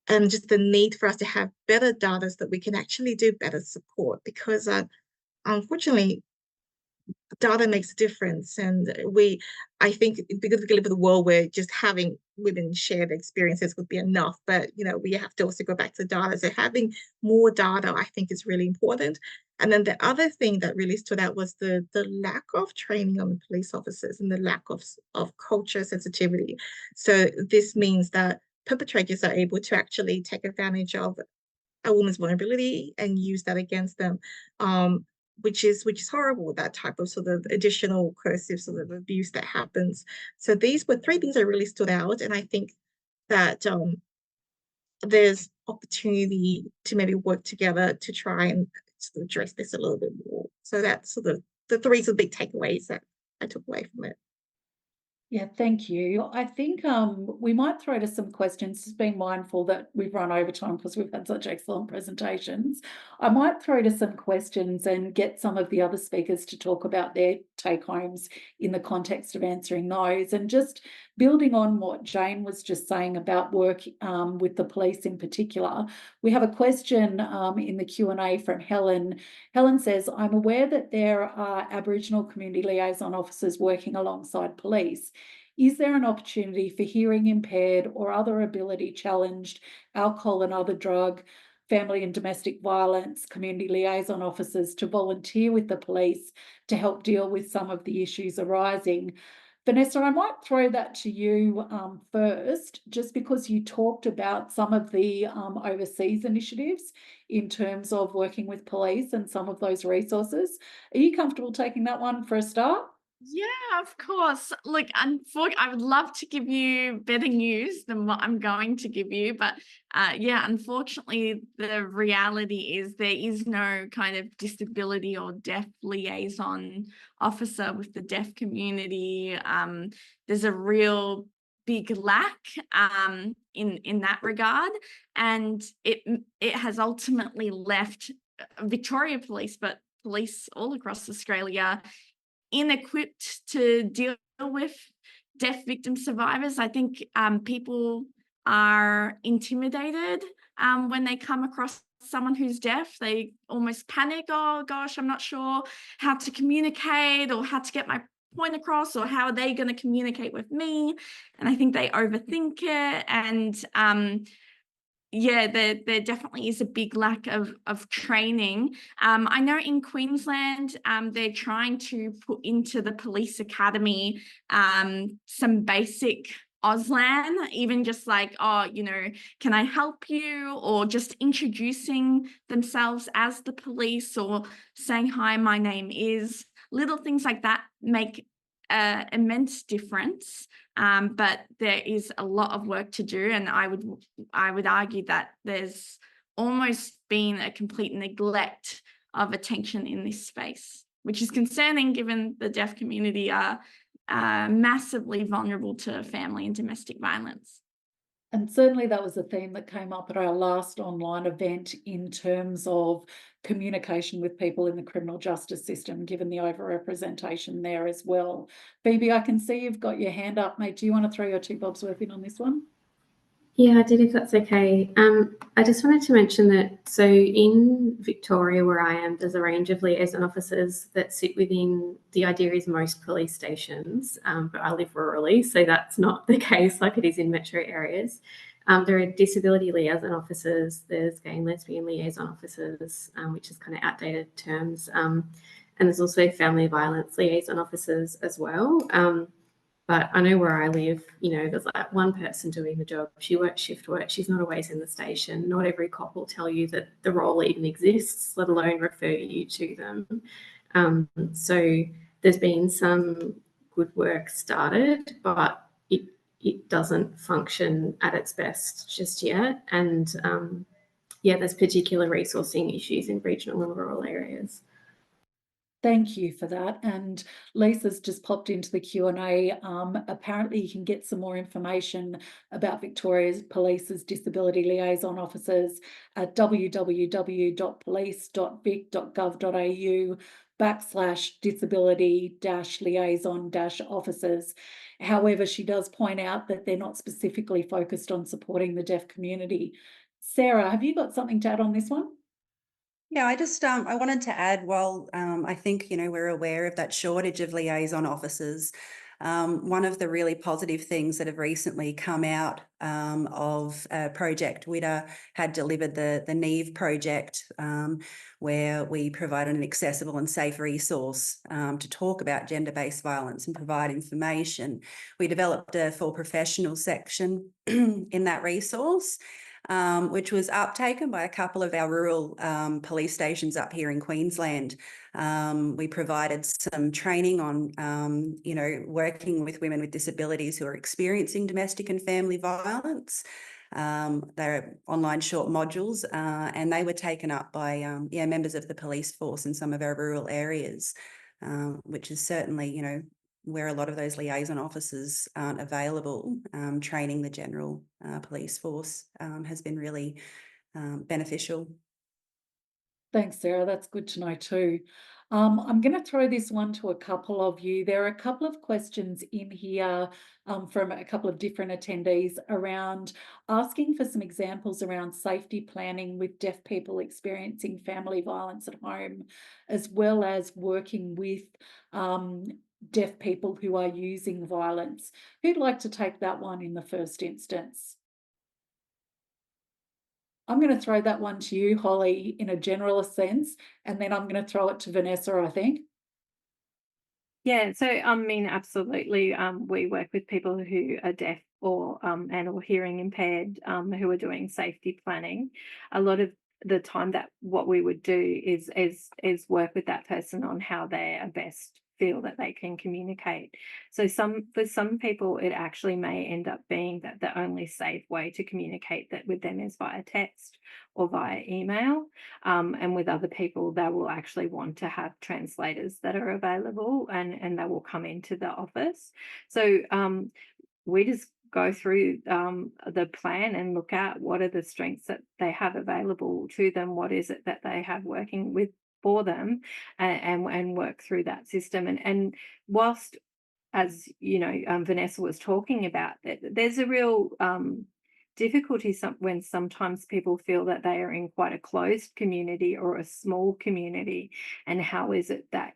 and just the need for us to have better data so that we can actually do better support, because unfortunately, data makes a difference. And I think because we live in a world where just having women share their experiences would be enough, but we have to also go back to data. So having more data, I think, is really important. And then the other thing that really stood out was the lack of training on the police officers and the lack of culture sensitivity. So this means that perpetrators are able to actually take advantage of a woman's vulnerability and use that against them, which is horrible, that type of sort of additional coercive sort of abuse that happens. So these were three things that really stood out, and I think that there's opportunity to maybe work together to try and sort of address this a little bit more. So that's sort of the three sort of big takeaways that I took away from it. Yeah, thank you. I think we might throw to some questions, just being mindful that we've run over time because we've had such excellent presentations. I might throw to some questions and get some of the other speakers to talk about their take-homes in the context of answering those. And just building on what Jane was just saying about work with the police in particular, we have a question in the Q&A from Helen. Helen says, I'm aware that there are Aboriginal community liaison officers working alongside police. Is there an opportunity for hearing impaired or other ability challenged alcohol and other drug, family and domestic violence community liaison officers to volunteer with the police to help deal with some of the issues arising? Vanessa, I might throw that to you first, just because you talked about some of the overseas initiatives in terms of working with police and some of those resources. Are you comfortable taking that one for a start? Yeah, of course. Look, unfortunately, I would love to give you better news than what I'm going to give you, but yeah, unfortunately, the reality is there is no kind of disability or deaf liaison officer with the deaf community. There's a real big lack in that regard, and it has ultimately left Victoria Police, but police all across Australia, inequipped to deal with deaf victim survivors. I think people are intimidated when they come across someone who's deaf. They almost panic. Oh gosh, I'm not sure how to communicate or how to get my point across, or how are they going to communicate with me? And I think they overthink it. And yeah, there definitely is a big lack of training. I know in Queensland, they're trying to put into the police academy some basic Auslan, even just like, oh, you know, can I help you? Or just introducing themselves as the police, or saying, hi, my name is. Little things like that make immense difference. But there is a lot of work to do, and I would argue that there's almost been a complete neglect of attention in this space, which is concerning given the deaf community are massively vulnerable to family and domestic violence. And certainly that was a theme that came up at our last online event in terms of communication with people in the criminal justice system, given the overrepresentation there as well. Phoebe, I can see you've got your hand up, mate. Do you want to throw your two bobs worth in on this one? Yeah, I did, if that's okay. I just wanted to mention that, so in Victoria, where I am, there's a range of liaison officers that sit within, the idea is most police stations, but I live rurally, so that's not the case like it is in metro areas. There are disability liaison officers, there's gay and lesbian liaison officers, which is kind of outdated terms, and there's also family violence liaison officers as well. But I know where I live, you know, there's like one person doing the job. She works shift work. She's not always in the station. Not every cop will tell you that the role even exists, let alone refer you to them. So there's been some good work started, but it doesn't function at its best just yet. And yeah, there's particular resourcing issues in regional and rural areas. Thank you for that. And Lisa's just popped into the Q&A. Apparently you can get some more information about Victoria's Police's disability liaison officers at www.police.vic.gov.au/disability-liaison-officers. However, she does point out that they're not specifically focused on supporting the deaf community. Sarah, have you got something to add on this one? Yeah, I just I wanted to add, while I think, you know, we're aware of that shortage of liaison officers, one of the really positive things that have recently come out of Project WIDA had delivered the Neve project, where we provided an accessible and safe resource to talk about gender-based violence and provide information. We developed a for professionals section in that resource, which was uptaken by a couple of our rural police stations up here in Queensland. We provided some training on, you know, working with women with disabilities who are experiencing domestic and family violence. They're online short modules, and they were taken up by members of the police force in some of our rural areas, which is certainly, you know, where a lot of those liaison officers aren't available. Training the general police force has been really beneficial. Thanks, Sarah. That's good to know too. I'm going to throw this one to a couple of you. There are a couple of questions in here from a couple of different attendees around asking for some examples around safety planning with deaf people experiencing family violence at home, as well as working with deaf people who are using violence. Who'd like to take that one in the first instance? I'm going to throw that one to you, Holly, in a general sense, and then I'm going to throw it to Vanessa, I think. Yeah, so I mean, absolutely. We work with people who are deaf or and or hearing impaired who are doing safety planning. A lot of the time, that what we would do is work with that person on how they are best feel that they can communicate. So for some people, it actually may end up being that the only safe way to communicate that with them is via text or via email. And with other people, they will actually want to have translators that are available, and they will come into the office. So we just go through the plan and look at what are the strengths that they have available to them, what is it that they have working with for them, and work through that system. And whilst, as you know, Vanessa was talking about, that there's a real difficulty when sometimes people feel that they are in quite a closed community or a small community, and how is it that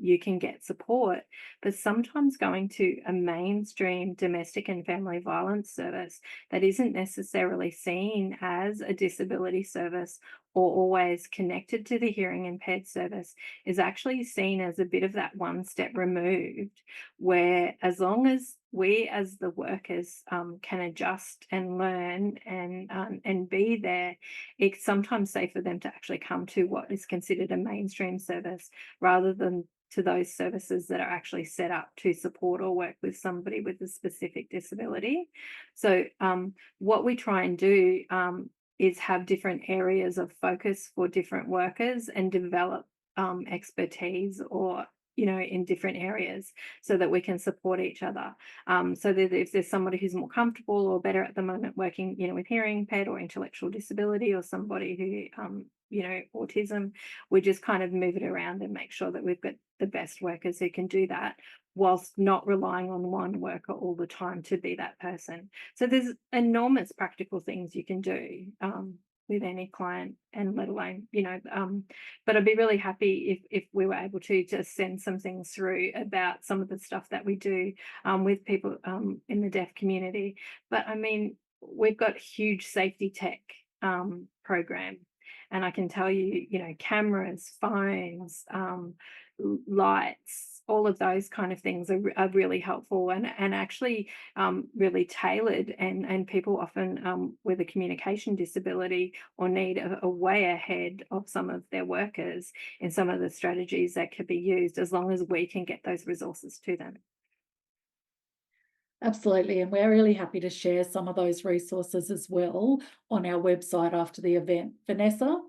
you can get support. But sometimes going to a mainstream domestic and family violence service that isn't necessarily seen as a disability service or always connected to the hearing impaired service is actually seen as a bit of that one step removed, where as long as we as the workers can adjust and learn and be there, it's sometimes safe for them to actually come to what is considered a mainstream service rather than to those services that are actually set up to support or work with somebody with a specific disability. So what we try and do is have different areas of focus for different workers and develop expertise or in different areas so that we can support each other. So that if there's somebody who's more comfortable or better at the moment working, with hearing impaired or intellectual disability, or somebody who, autism, we just kind of move it around and make sure that we've got the best workers who can do that, whilst not relying on one worker all the time to be that person. So there's enormous practical things you can do with any client, and let alone, but I'd be really happy if we were able to just send some things through about some of the stuff that we do with people in the deaf community. But I mean, we've got huge safety tech program, and I can tell you, cameras, phones, lights, all of those kind of things are really helpful and actually really tailored, and people often with a communication disability or need a way ahead of some of their workers in some of the strategies that could be used, as long as we can get those resources to them. Absolutely, and we're really happy to share some of those resources as well on our website after the event. Vanessa?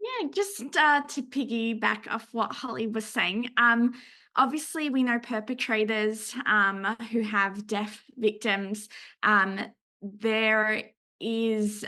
Yeah, just to piggyback off what Holly was saying, obviously we know perpetrators who have deaf victims. There is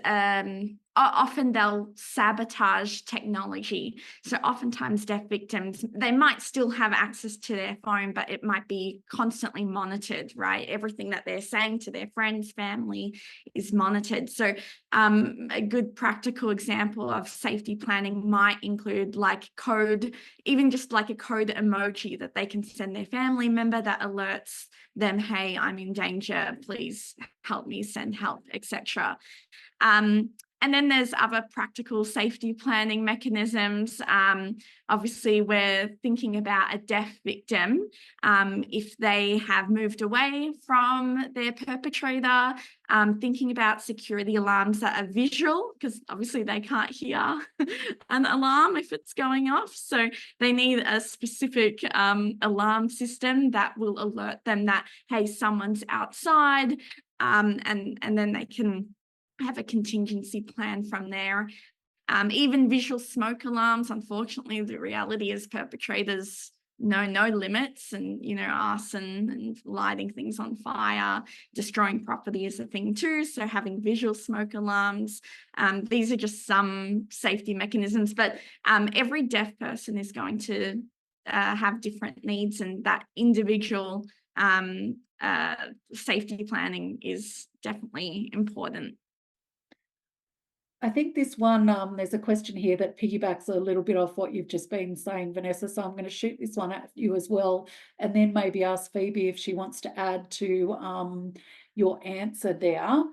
often they'll sabotage technology. So oftentimes deaf victims, they might still have access to their phone, but it might be constantly monitored, right? Everything that they're saying to their friends, family is monitored. So a good practical example of safety planning might include like code, even just like a code emoji that they can send their family member that alerts them, hey, I'm in danger, please help me, send help, etc. And then there's other practical safety planning mechanisms. Obviously, we're thinking about a deaf victim. If they have moved away from their perpetrator, thinking about security alarms that are visual, because obviously they can't hear an alarm if it's going off. So they need a specific alarm system that will alert them that, hey, someone's outside, and then they can have a contingency plan from there. Even visual smoke alarms, unfortunately, the reality is perpetrators know no limits, and arson and lighting things on fire, destroying property is a thing too. So having visual smoke alarms, these are just some safety mechanisms, but every deaf person is going to have different needs, and that individual safety planning is definitely important. I think this one, there's a question here that piggybacks a little bit off what you've just been saying, Vanessa, so I'm going to shoot this one at you as well, and then maybe ask Phoebe if she wants to add to your answer there.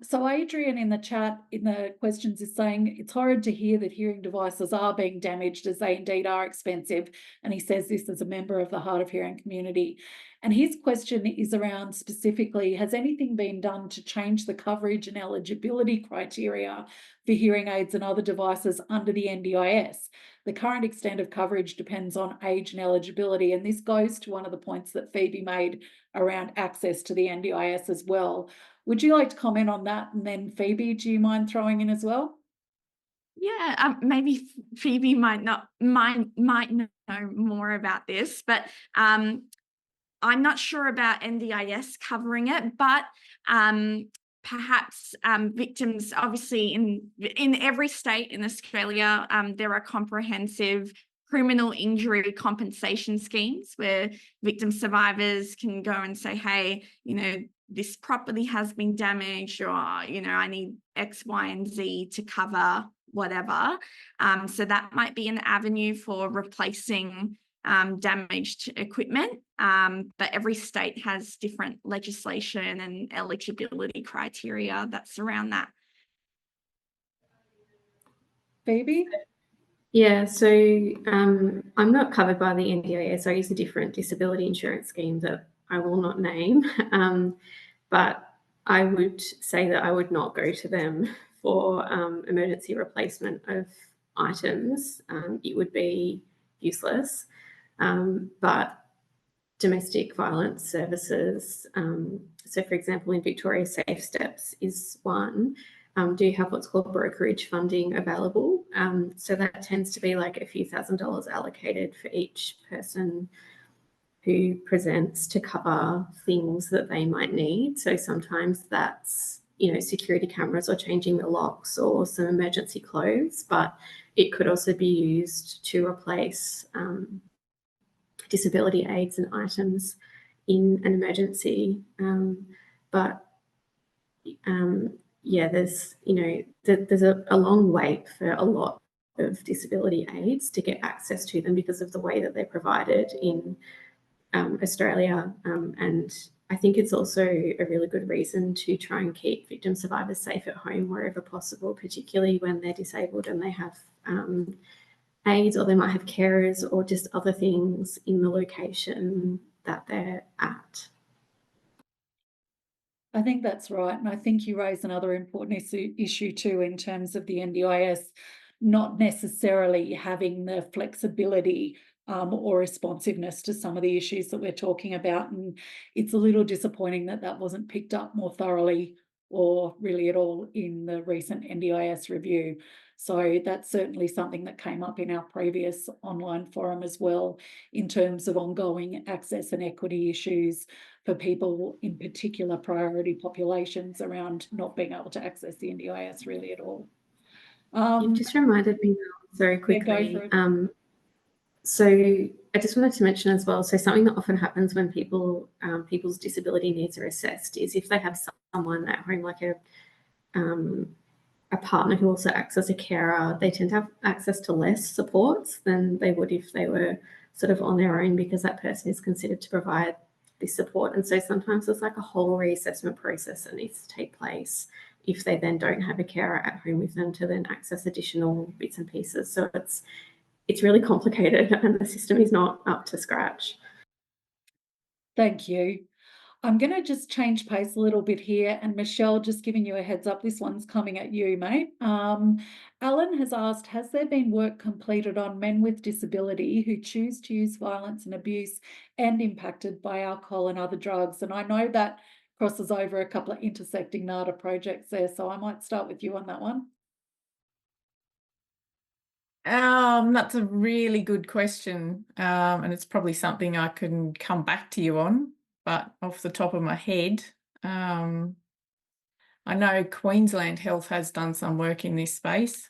So Adrian in the chat, in the questions, is saying it's horrid to hear that hearing devices are being damaged, as they indeed are expensive. And he says this as a member of the hard of hearing community. And his question is around specifically, has anything been done to change the coverage and eligibility criteria for hearing aids and other devices under the NDIS? The current extent of coverage depends on age and eligibility. And this goes to one of the points that Phoebe made around access to the NDIS as well. Would you like to comment on that? And then Phoebe, do you mind throwing in as well? Yeah, maybe Phoebe might know more about this, but I'm not sure about NDIS covering it, but perhaps victims, obviously in every state in Australia, there are comprehensive criminal injury compensation schemes where victim survivors can go and say, hey, you know, this property has been damaged, or, you know, I need X, Y, and Z to cover whatever. So that might be an avenue for replacing damaged equipment, but every state has different legislation and eligibility criteria that surround that. Phoebe? Yeah, so I'm not covered by the NDIS. I use a different disability insurance scheme that I will not name, but I would say that I would not go to them for emergency replacement of items. It would be useless. But domestic violence services, so for example, in Victoria, Safe Steps is one, do have what's called brokerage funding available. So that tends to be like a few $1,000s allocated for each person who presents to cover things that they might need. So sometimes that's, you know, security cameras or changing the locks or some emergency clothes, but it could also be used to replace disability aids and items in an emergency. Yeah, there's, you know, there's a long wait for a lot of disability aids to get access to them because of the way that they're provided in Australia. And I think it's also a really good reason to try and keep victim survivors safe at home wherever possible, particularly when they're disabled and they have aids, or they might have carers or just other things in the location that they're at. I think that's right. And I think you raise another important issue too, in terms of the NDIS not necessarily having the flexibility or responsiveness to some of the issues that we're talking about. And it's a little disappointing that that wasn't picked up more thoroughly or really at all in the recent NDIS review. So that's certainly something that came up in our previous online forum as well, in terms of ongoing access and equity issues for people, in particular priority populations, around not being able to access the NDIS really at all. You've just reminded me very quickly. Yeah, so I just wanted to mention as well, so something that often happens when people's disability needs are assessed is if they have someone at home, like a partner who also acts as a carer, they tend to have access to less supports than they would if they were sort of on their own, because that person is considered to provide this support. And so sometimes there's like a whole reassessment process that needs to take place if they then don't have a carer at home with them to then access additional bits and pieces. So it's really complicated and the system is not up to scratch. Thank you. I'm going to just change pace a little bit here, and Michele, just giving you a heads up, this one's coming at you, mate. Alan has asked, has there been work completed on men with disability who choose to use violence and abuse and impacted by alcohol and other drugs? And I know that crosses over a couple of intersecting NADA projects there, so I might start with you on that one. That's a really good question, and it's probably something I can come back to you on, but off the top of my head, I know Queensland Health has done some work in this space.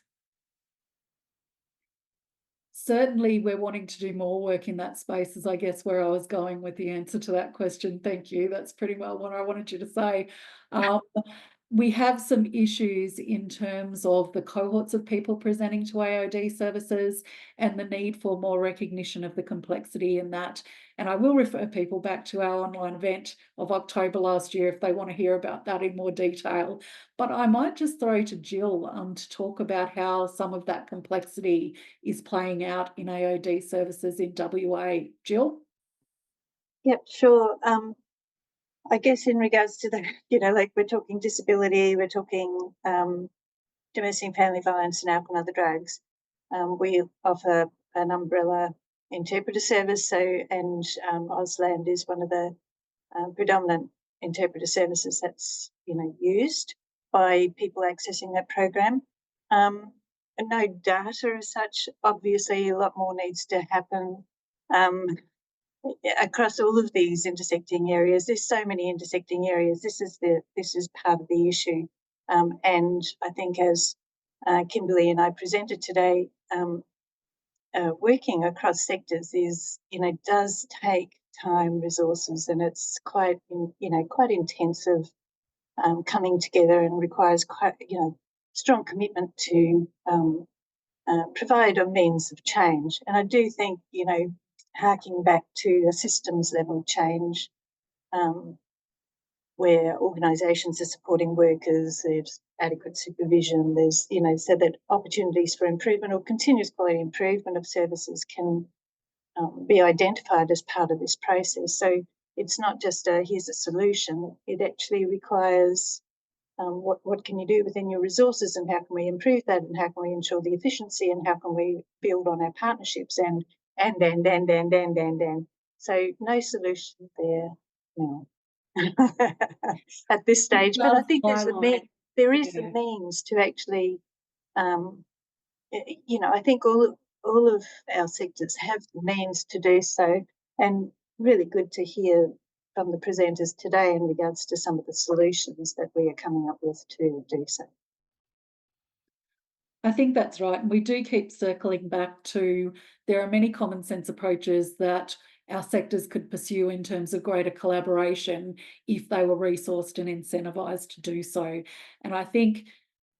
Certainly, we're wanting to do more work in that space, is I guess where I was going with the answer to that question. Thank you. That's pretty well what I wanted you to say. we have some issues in terms of the cohorts of people presenting to AOD services and the need for more recognition of the complexity in that. And I will refer people back to our online event of October last year if they want to hear about that in more detail. But I might just throw to Jill to talk about how some of that complexity is playing out in AOD services in WA. Jill? Yep, sure. I guess in regards to the, like we're talking disability, we're talking domestic and family violence and alcohol and other drugs. We offer an umbrella interpreter service, and Auslan is one of the predominant interpreter services that's used by people accessing that program. And no data as such. Obviously, a lot more needs to happen across all of these intersecting areas. There's so many intersecting areas. This is part of the issue, and I think as Kimberley and I presented today, working across sectors is does take time, resources, and it's quite intensive coming together, and requires quite strong commitment to provide a means of change. And I do think harking back to a systems level change, where organisations are supporting workers, there's adequate supervision, there's so that opportunities for improvement or continuous quality improvement of services can be identified as part of this process. So it's not just here's a solution. It actually requires what can you do within your resources, and how can we improve that, and how can we ensure the efficiency, and how can we build on our partnerships, and. So no solution there, no. At this stage, but I think there is a means to actually, I think all of our sectors have the means to do so, and really good to hear from the presenters today in regards to some of the solutions that we are coming up with to do so. I think that's right. And we do keep circling back to there are many common sense approaches that our sectors could pursue in terms of greater collaboration if they were resourced and incentivised to do so. And I think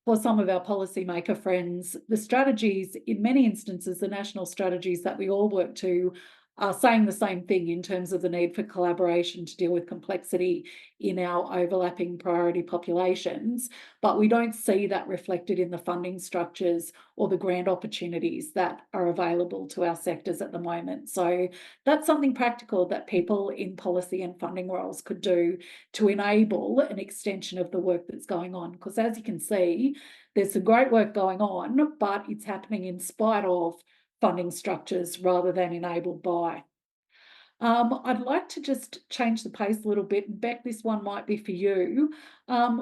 for some of our policymaker friends, the strategies, in many instances, the national strategies that we all work to are saying the same thing in terms of the need for collaboration to deal with complexity in our overlapping priority populations, but we don't see that reflected in the funding structures or the grant opportunities that are available to our sectors at the moment. So that's something practical that people in policy and funding roles could do to enable an extension of the work that's going on. Because as you can see, there's some great work going on, but it's happening in spite of funding structures rather than enabled by. I'd like to just change the pace a little bit. Beck, this one might be for you.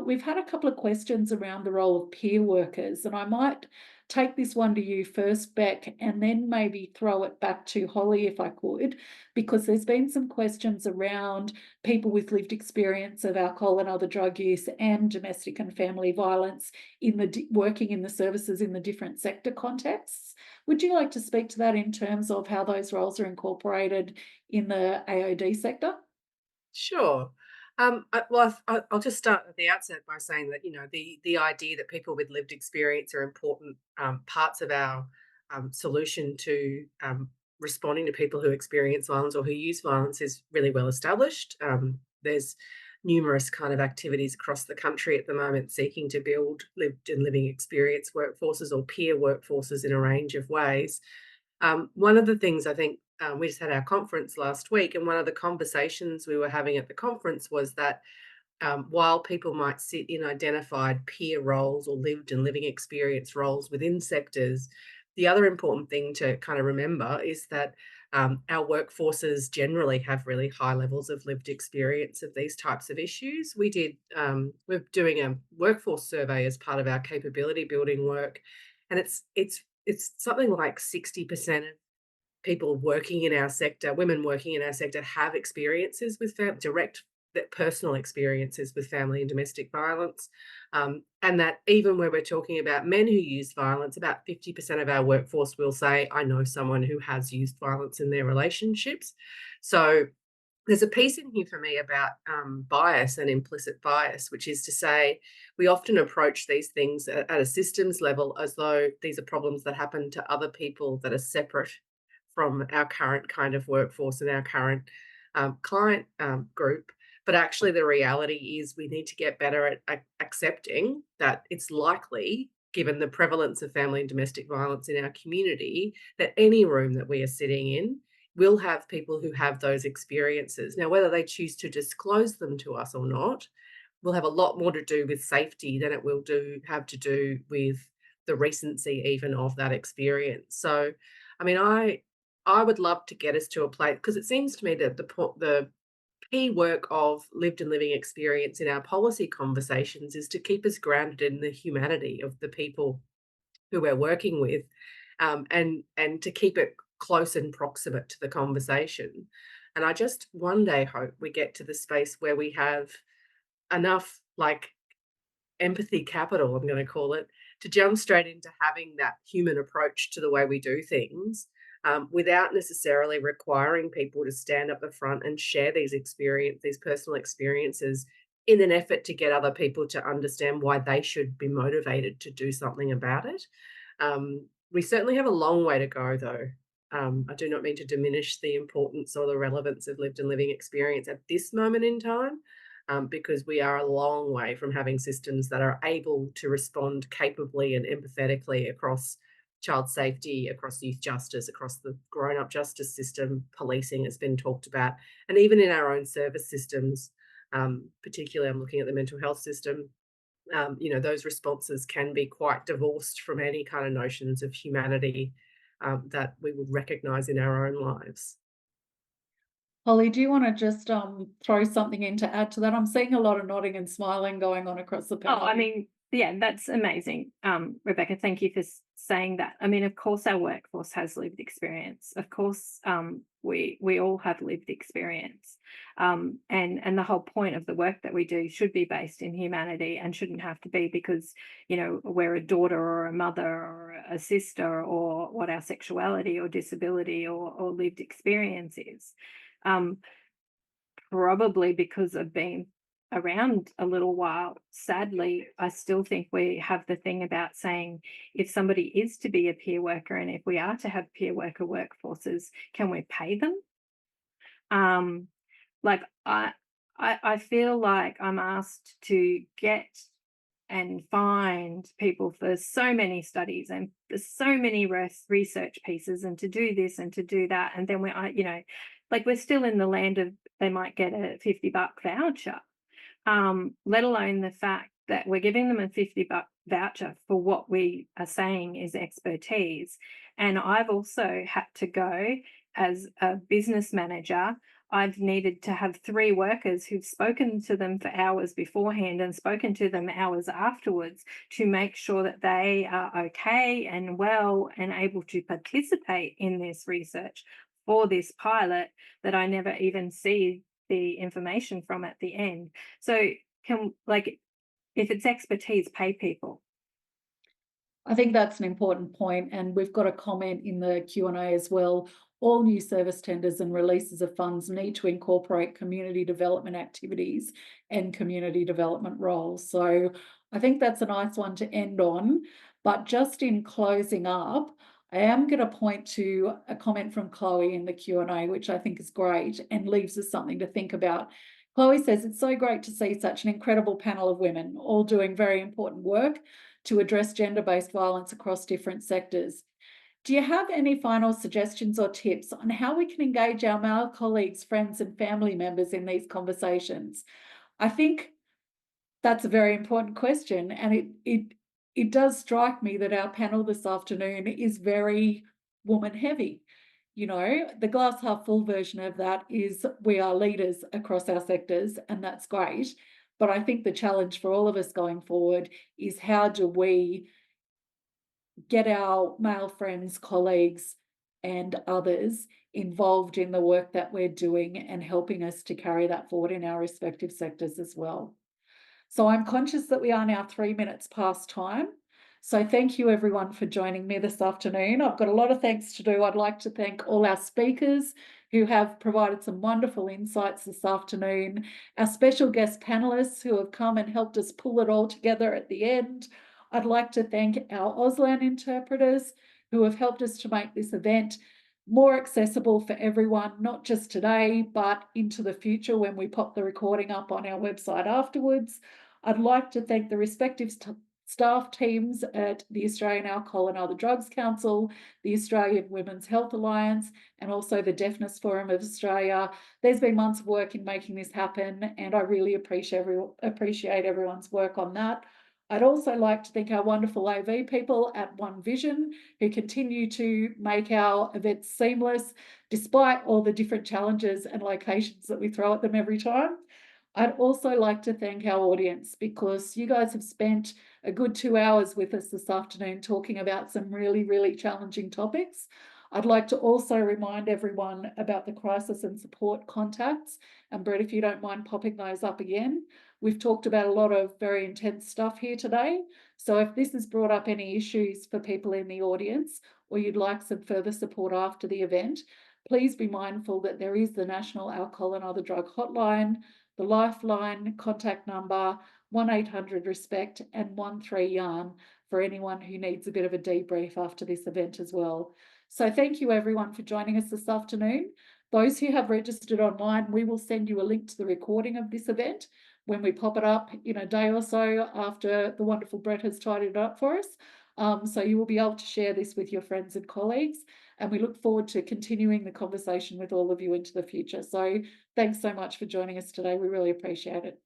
We've had a couple of questions around the role of peer workers, and I might take this one to you first, Beck, and then maybe throw it back to Holly if I could, because there's been some questions around people with lived experience of alcohol and other drug use and domestic and family violence in the working in the services in the different sector contexts. Would you like to speak to that in terms of how those roles are incorporated in the AOD sector? Sure. I'll just start at the outset by saying that the idea that people with lived experience are important parts of our solution to responding to people who experience violence or who use violence is really well established. There's numerous kind of activities across the country at the moment seeking to build lived and living experience workforces or peer workforces in a range of ways. One of the things I think we just had our conference last week, and one of the conversations we were having at the conference was that while people might sit in identified peer roles or lived and living experience roles within sectors, the other important thing to kind of remember is that our workforces generally have really high levels of lived experience of these types of issues. We're doing a workforce survey as part of our capability building work, and it's something like 60% of people working in our sector, women working in our sector, have experiences with direct personal experiences with family and domestic violence, and that even where we're talking about men who use violence, about 50% of our workforce will say, I know someone who has used violence in their relationships. So there's a piece in here for me about bias and implicit bias, which is to say we often approach these things at a systems level as though these are problems that happen to other people that are separate from our current kind of workforce and our current client group. But actually the reality is we need to get better at accepting that it's likely, given the prevalence of family and domestic violence in our community, that any room that we are sitting in will have people who have those experiences. Now, whether they choose to disclose them to us or not will have a lot more to do with safety than it will have to do with the recency even of that experience. So, I mean, I would love to get us to a place, because it seems to me that the key work of lived and living experience in our policy conversations is to keep us grounded in the humanity of the people who we're working with, and to keep it close and proximate to the conversation. And I just one day hope we get to the space where we have enough empathy capital, I'm going to call it, to jump straight into having that human approach to the way we do things, without necessarily requiring people to stand up the front and share these personal experiences in an effort to get other people to understand why they should be motivated to do something about it. We certainly have a long way to go, though. I do not mean to diminish the importance or the relevance of lived and living experience at this moment in time, because we are a long way from having systems that are able to respond capably and empathetically across child safety, across youth justice, across the grown-up justice system. Policing has been talked about, and even in our own service systems, particularly I'm looking at the mental health system. Those responses can be quite divorced from any kind of notions of humanity that we would recognise in our own lives. Holly, do you want to just throw something in to add to that? I'm seeing a lot of nodding and smiling going on across the panel. Oh, I mean, yeah, that's amazing. Rebecca, thank you for saying that. I mean, of course, our workforce has lived experience. Of course, we all have lived experience. And the whole point of the work that we do should be based in humanity, and shouldn't have to be because, we're a daughter or a mother or a sister, or what our sexuality or disability or lived experience is. Probably because of being around a little while, sadly, I still think we have the thing about saying, if somebody is to be a peer worker, and if we are to have peer worker workforces, can we pay them? I feel like I'm asked to get and find people for so many studies and for so many research pieces, and to do this and to do that, and then we're still in the land of they might get a $50 voucher, let alone the fact that we're giving them a $50 voucher for what we are saying is expertise. And I've also had to go as a business manager. I've needed to have 3 workers who've spoken to them for hours beforehand and spoken to them hours afterwards to make sure that they are okay and well and able to participate in this research for this pilot that I never even see the information from at the end. So if it's expertise, pay people. I think that's an important point, and we've got a comment in the Q&A as well. All new service tenders and releases of funds need to incorporate community development activities and community development roles. So I think that's a nice one to end on. But just in closing up, I am going to point to a comment from Chloe in the Q&A, which I think is great and leaves us something to think about. Chloe says, it's so great to see such an incredible panel of women, all doing very important work to address gender-based violence across different sectors. Do you have any final suggestions or tips on how we can engage our male colleagues, friends, and family members in these conversations? I think that's a very important question, and it does strike me that our panel this afternoon is very woman heavy. The glass half full version of that is we are leaders across our sectors, and that's great. But I think the challenge for all of us going forward is how do we get our male friends, colleagues, and others involved in the work that we're doing and helping us to carry that forward in our respective sectors as well. So I'm conscious that we are now 3 minutes past time. So thank you everyone for joining me this afternoon. I've got a lot of thanks to do. I'd like to thank all our speakers, who have provided some wonderful insights this afternoon, our special guest panelists who have come and helped us pull it all together at the end. I'd like to thank our Auslan interpreters who have helped us to make this event more accessible for everyone, not just today, but into the future when we pop the recording up on our website afterwards. I'd like to thank the respective staff teams at the Australian Alcohol and Other Drugs Council, the Australian Women's Health Alliance, and also the Deafness Forum of Australia. There's been months of work in making this happen, and I really appreciate everyone's work on that. I'd also like to thank our wonderful AV people at One Vision who continue to make our events seamless despite all the different challenges and locations that we throw at them every time. I'd also like to thank our audience because you guys have spent a good 2 hours with us this afternoon talking about some really, really challenging topics. I'd like to also remind everyone about the crisis and support contacts. And Brett, if you don't mind popping those up again. We've talked about a lot of very intense stuff here today. So if this has brought up any issues for people in the audience or you'd like some further support after the event, please be mindful that there is the National Alcohol and Other Drug Hotline, the Lifeline contact number 1800-RESPECT and 13-YARN for anyone who needs a bit of a debrief after this event as well. So thank you everyone for joining us this afternoon. Those who have registered online, we will send you a link to the recording of this event when we pop it up in a day or so after the wonderful Brett has tidied it up for us. So you will be able to share this with your friends and colleagues, and we look forward to continuing the conversation with all of you into the future. So thanks so much for joining us today. We really appreciate it.